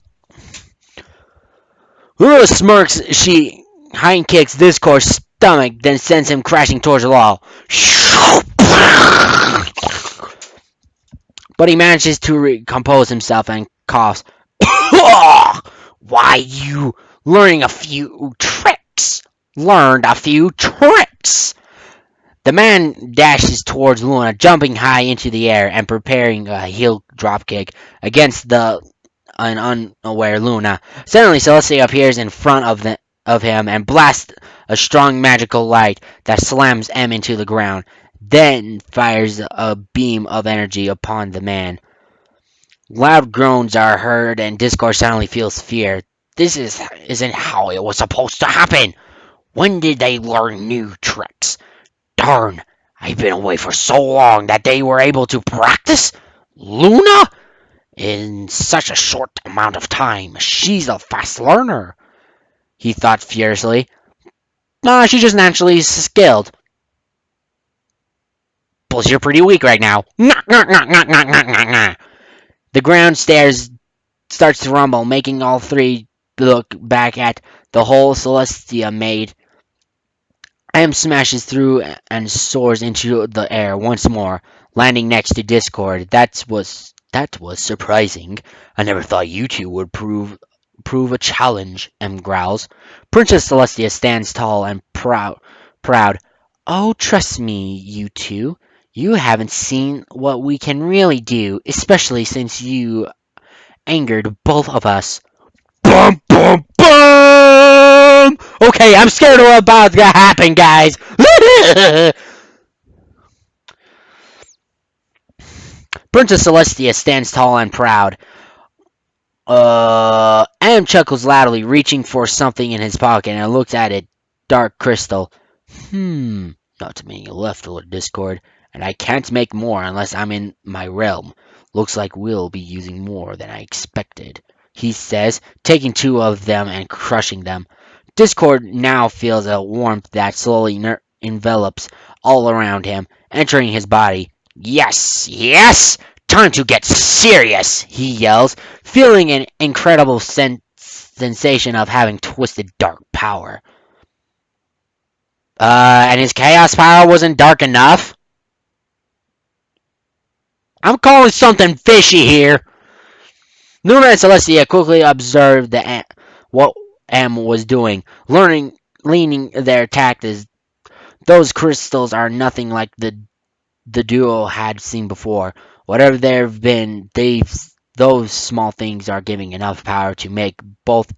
Luna smirks. She hind kicks Discord's stomach, then sends him crashing towards the wall. But he manages to recompose himself and coughs. Why, you learning a few tricks? Learned a few tricks. The man dashes towards Luna, jumping high into the air and preparing a heel dropkick against an unaware Luna. Suddenly, Celestia appears in front of him and blasts a strong magical light that slams M into the ground, then fires a beam of energy upon the man. Loud groans are heard and Discord suddenly feels fear. Isn't how it was supposed to happen. When did they learn new tricks? Darn, I've been away for so long that they were able to practice? Luna? In such a short amount of time, she's a fast learner, he thought furiously. Nah, she's just naturally skilled. Plus, you're pretty weak right now. The ground starts to rumble, making all three look back at the hole Celestia made. M smashes through and soars into the air once more, landing next to Discord. That was surprising. I never thought you two would prove a challenge, M growls. Princess Celestia stands tall and proud. Oh, trust me, you two. You haven't seen what we can really do, especially since you angered both of us. Bum, bum, bum! Okay, I'm scared of what's about to happen, guys. Princess Celestia stands tall and proud. Adam chuckles loudly, reaching for something in his pocket, and looks at it. Dark crystal. Not many left, Lord Discord, and I can't make more unless I'm in my realm. Looks like we'll be using more than I expected, he says, taking two of them and crushing them. Discord now feels a warmth that slowly envelops all around him, entering his body. Yes! Time to get serious, he yells, feeling an incredible sensation of having twisted dark power. And his chaos power wasn't dark enough? I'm calling something fishy here. Luna and Celestia quickly observed what M was doing, leaning their tactics. Those crystals are nothing like the duo had seen before. Whatever they've been, those small things are giving enough power to make both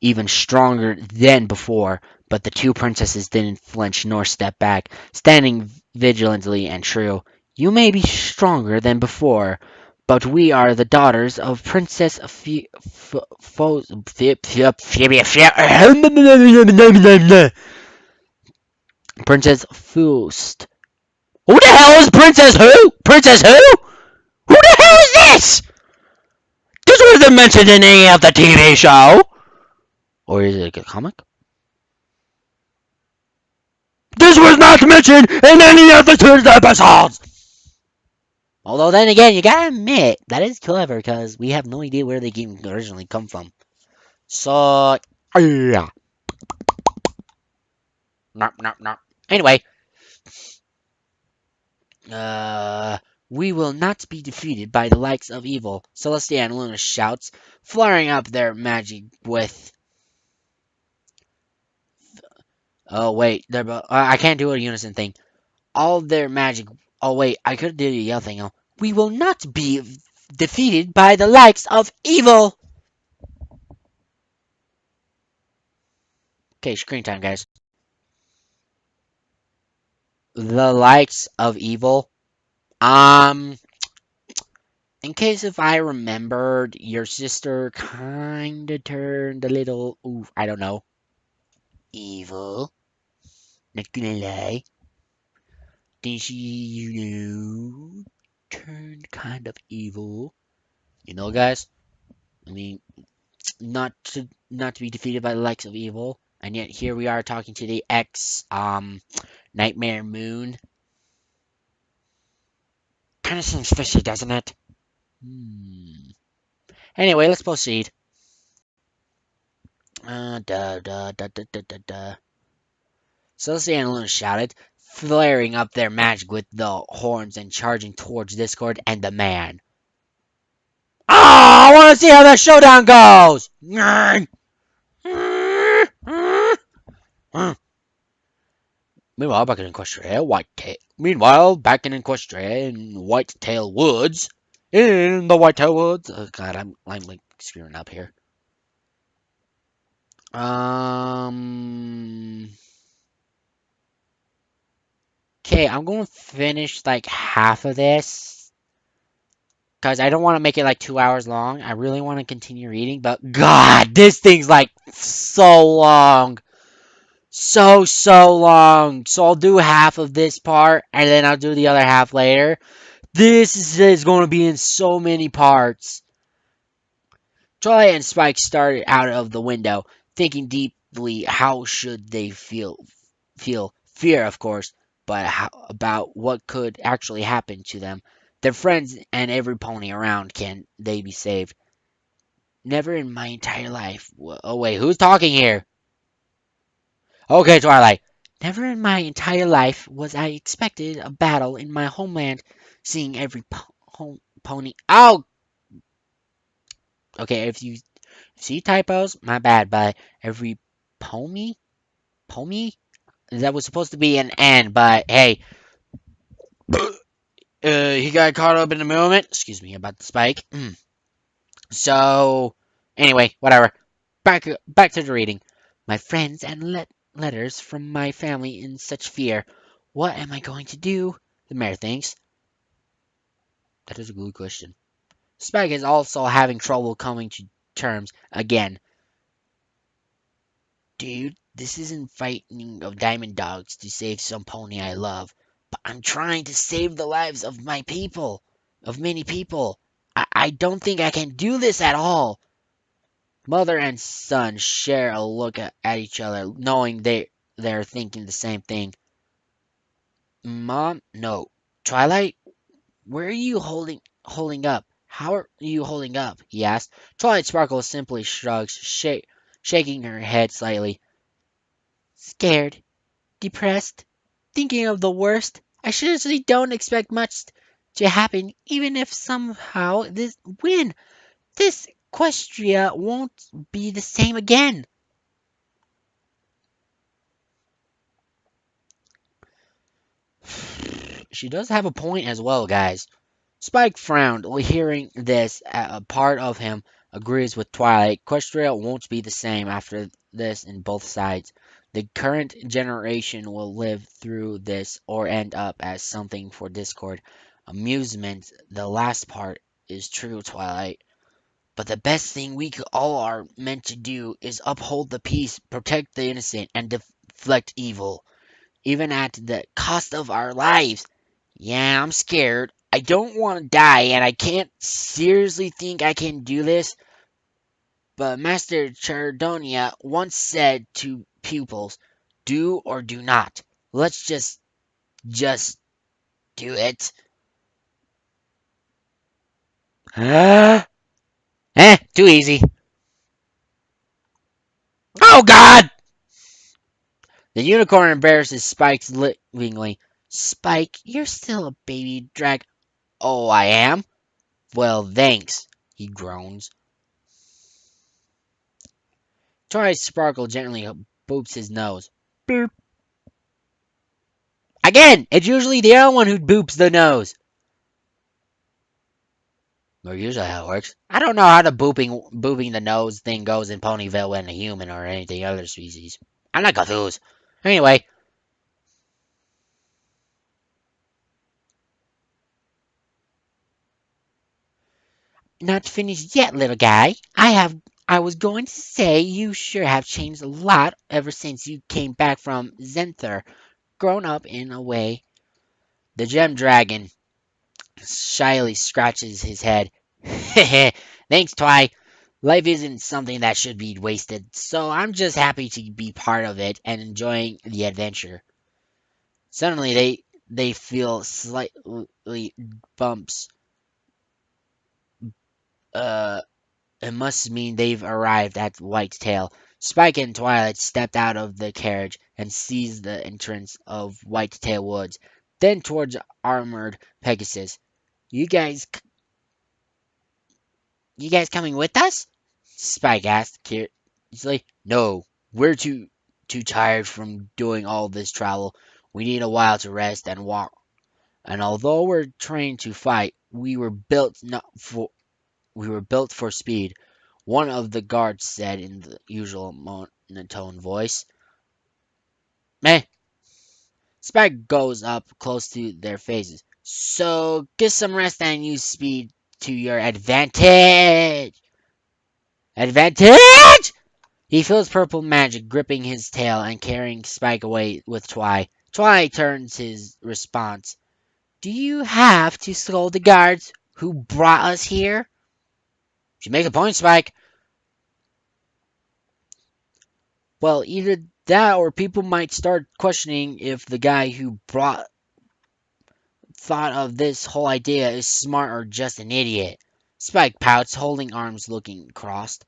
even stronger than before. But the two princesses didn't flinch nor step back, standing vigilantly and true. You may be stronger than before, but we are the daughters of Princess Princess Fust. Who the hell is Princess who? Princess who? Who the hell is this? This wasn't mentioned in any of the TV show. Or is it like a comic? This was not mentioned in any of the two episodes! Although then again, you gotta admit, that is clever, because we have no idea where they originally come from. So, yeah. No, no, no. Anyway, uh, we will not be defeated by the likes of evil, Celestia and Luna shouts, flaring up their magic with... Oh, wait, I can't do a unison thing. All their magic... Oh, wait, I could do the yell thing. Oh. We will not be defeated by the likes of evil! Okay, screen time, guys. The likes of evil. Um, in case if I remembered, your sister kinda turned a little, ooh, I don't know, evil. Not gonna lie. Then she, turned kind of evil. Guys? I mean, not to be defeated by the likes of evil, and yet here we are talking to the ex, Nightmare Moon. Kinda seems fishy, doesn't it? Hmm. Anyway, let's proceed. Da da da da da da da. Cersei and Luna shouted, flaring up their magic with the horns and charging towards Discord and the man. Ah, I want to see how that showdown goes! Meanwhile, back in Equestria, in Whitetail Woods, in the Whitetail Woods. Oh God, I'm like screwing up here. Okay, I'm going to finish like half of this because I don't want to make it like 2 hours long. I really want to continue reading, but God, this thing's like so long. So long. So I'll do half of this part and then I'll do the other half later. This is going to be in so many parts. Twilight and Spike started out of the window, thinking deeply how should they feel fear, of course, but about what could actually happen to them. Their friends and every pony around, can they be saved? Never in my entire life. Oh wait, who's talking here? Okay, Twilight. Never in my entire life was I expected a battle in my homeland, seeing every pony. Oh, okay. If you see typos, my bad. But every pony, that was supposed to be an N, but hey, he got caught up in the moment. Excuse me about the spike. So, anyway, whatever. Back to the reading. My friends and letters from my family in such fear. What am I going to do? The mayor thinks. That is a good question. Spike is also having trouble coming to terms again. Dude, this isn't fighting of diamond dogs to save some pony I love, but I'm trying to save the lives of my people, of many people. I don't think I can do this at all. Mother and son share a look at each other, knowing they're thinking the same thing. Mom, no. Twilight, where are you holding up? How are you holding up? He asked. Twilight Sparkle simply shrugs, shaking her head slightly. Scared, depressed, thinking of the worst. I seriously don't expect much to happen, even if somehow this Equestria won't be the same again. She does have a point as well, guys. Spike frowned, hearing this. A part of him agrees with Twilight. Equestria won't be the same after this in both sides. The current generation will live through this or end up as something for Discord. Amusement, the last part, is true, Twilight. But the best thing we all are meant to do is uphold the peace, protect the innocent, and deflect evil, even at the cost of our lives. Yeah, I'm scared. I don't want to die, and I can't seriously think I can do this. But Master Chardonia once said to pupils, do or do not. Let's just do it. Too easy. Oh God! The unicorn embarrasses Spike lovingly. Spike, you're still a baby drag. Oh, I am? Well, thanks, he groans. Twice Sparkle gently boops his nose. Boop. Again, it's usually the other one who boops the nose. Or usually how it works. I don't know how the booping the nose thing goes in Ponyville when a human or anything other species. I'm not confused. Anyway, not finished yet, little guy. I was going to say you sure have changed a lot ever since you came back from Zenther. Grown up in a way. The gem dragon shyly scratches his head. Thanks, Twy. Life isn't something that should be wasted, so I'm just happy to be part of it and enjoying the adventure. Suddenly, they feel slightly bumps. Uh, it must mean they've arrived at Whitetail. Spike and Twilight stepped out of the carriage and seized the entrance of Whitetail Woods, then towards armored Pegasus. You guys, you guys coming with us? Spike asked curiously. No, we're too tired from doing all this travel. We need a while to rest and walk. And although we're trained to fight, we were built for speed. One of the guards said in the usual monotone voice. Meh. Spike goes up close to their faces. So get some rest and use speed to your advantage. Advantage! He feels purple magic gripping his tail and carrying Spike away with Twy. Twy turns his response. Do you have to scold the guards who brought us here? You make a point, Spike. Well, either that or people might start questioning if the guy who thought of this whole idea is smart or just an idiot. Spike pouts, holding arms looking crossed.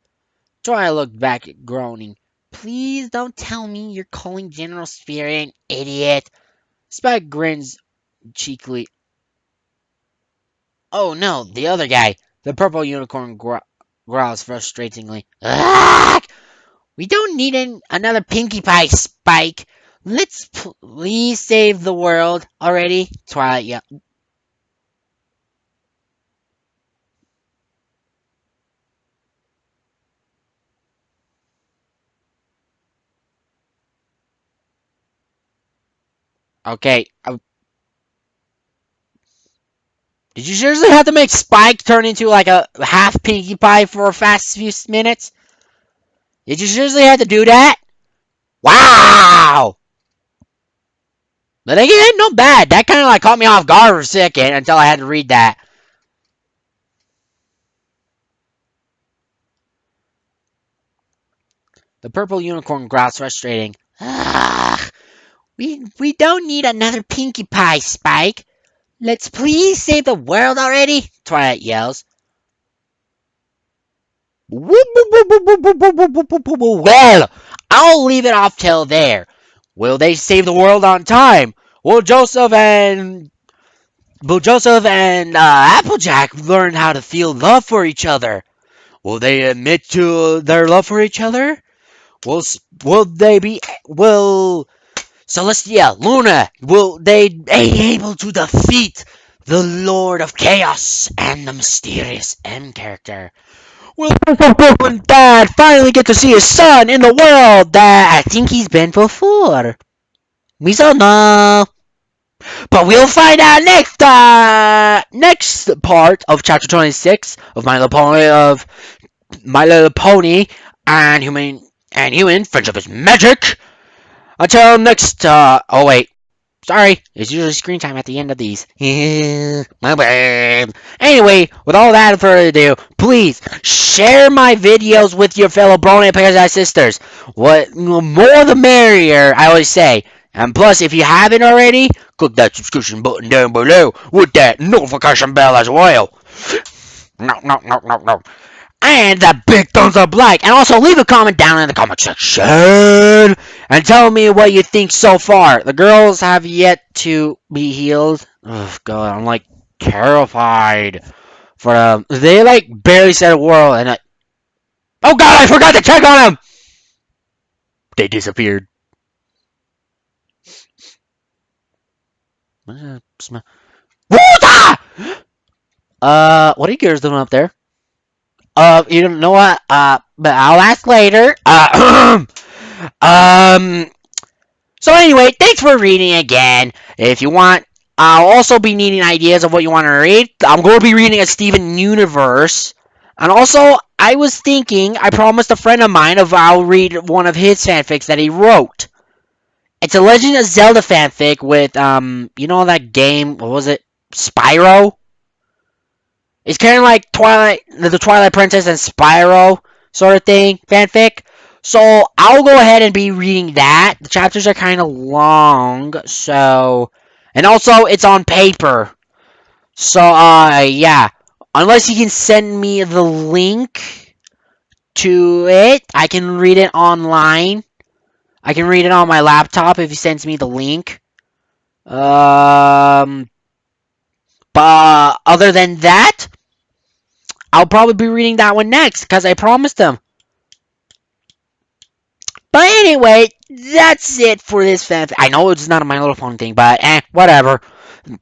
Try looked back, groaning. Please don't tell me you're calling General Spirit an idiot. Spike grins cheekily. Oh no, the other guy. The purple unicorn growls frustratingly. Ah! We don't need another Pinkie Pie, Spike. Let's please save the world already. Twilight yelled. Okay. Did you seriously have to make Spike turn into like a half Pinkie Pie for a fast few minutes? Did you seriously have to do that? Wow! But again, not bad. That kind of like caught me off guard for a second until I had to read that. The purple unicorn growls frustrating. Ah, we don't need another Pinkie Pie, Spike. Let's please save the world already, Twilight yells. Well, I'll leave it off till there. Will they save the world on time? Will Joseph and Applejack learn how to feel love for each other? Will they admit to their love for each other? Will Celestia, Luna, will they be able to defeat the Lord of Chaos and the mysterious M character? Will Purple and Dad finally get to see his son in the world that I think he's been before? We don't know. But we'll find out next part of chapter 26 of My Little Pony and Human Friendship is Magic. Until next, oh wait, sorry, it's usually screen time at the end of these. My bad. Anyway, with all that further ado, please share my videos with your fellow Brony and Parasite sisters. What more the merrier, I always say. And plus, if you haven't already, click that subscription button down below with that notification bell as well. No, no, no, no, no. And that big thumbs up like. And also leave a comment down in the comment section. And tell me what you think so far. The girls have yet to be healed. Oh, God, I'm like terrified for them. They like barely said a word. And oh, God, I forgot to check on them. They disappeared. What are you girls doing up there? You don't know what? But I'll ask later. So anyway, thanks for reading again. If you want, I'll also be needing ideas of what you want to read. I'm going to be reading a Steven Universe. And also, I was thinking, I promised a friend of mine I'll read one of his fanfics that he wrote. It's a Legend of Zelda fanfic with, you know that game, what was it? Spyro? It's kind of like the Twilight Princess and Spyro sort of thing, fanfic. So, I'll go ahead and be reading that. The chapters are kind of long, so... And also, it's on paper. So, yeah. Unless you can send me the link to it, I can read it online. I can read it on my laptop if he sends me the link. But other than that, I'll probably be reading that one next, because I promised him. But anyway, that's it for this fanfic. I know it's not a My Little Pony thing, but whatever.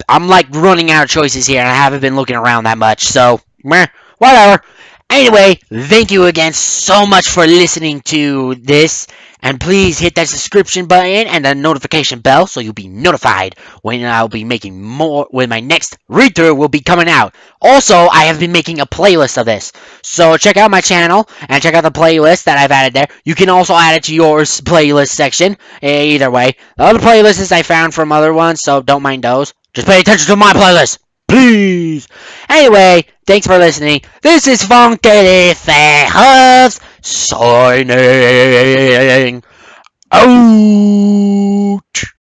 I'm like running out of choices here, and I haven't been looking around that much, so whatever. Anyway, thank you again so much for listening to this. And please hit that subscription button and the notification bell so you'll be notified when I'll be making more, when my next read-through will be coming out. Also, I have been making a playlist of this. So check out my channel and check out the playlist that I've added there. You can also add it to your playlist section. Either way. The other playlists I found from other ones, so don't mind those. Just pay attention to my playlist. Please. Anyway, thanks for listening. This is Funky Hubs signing. Oh.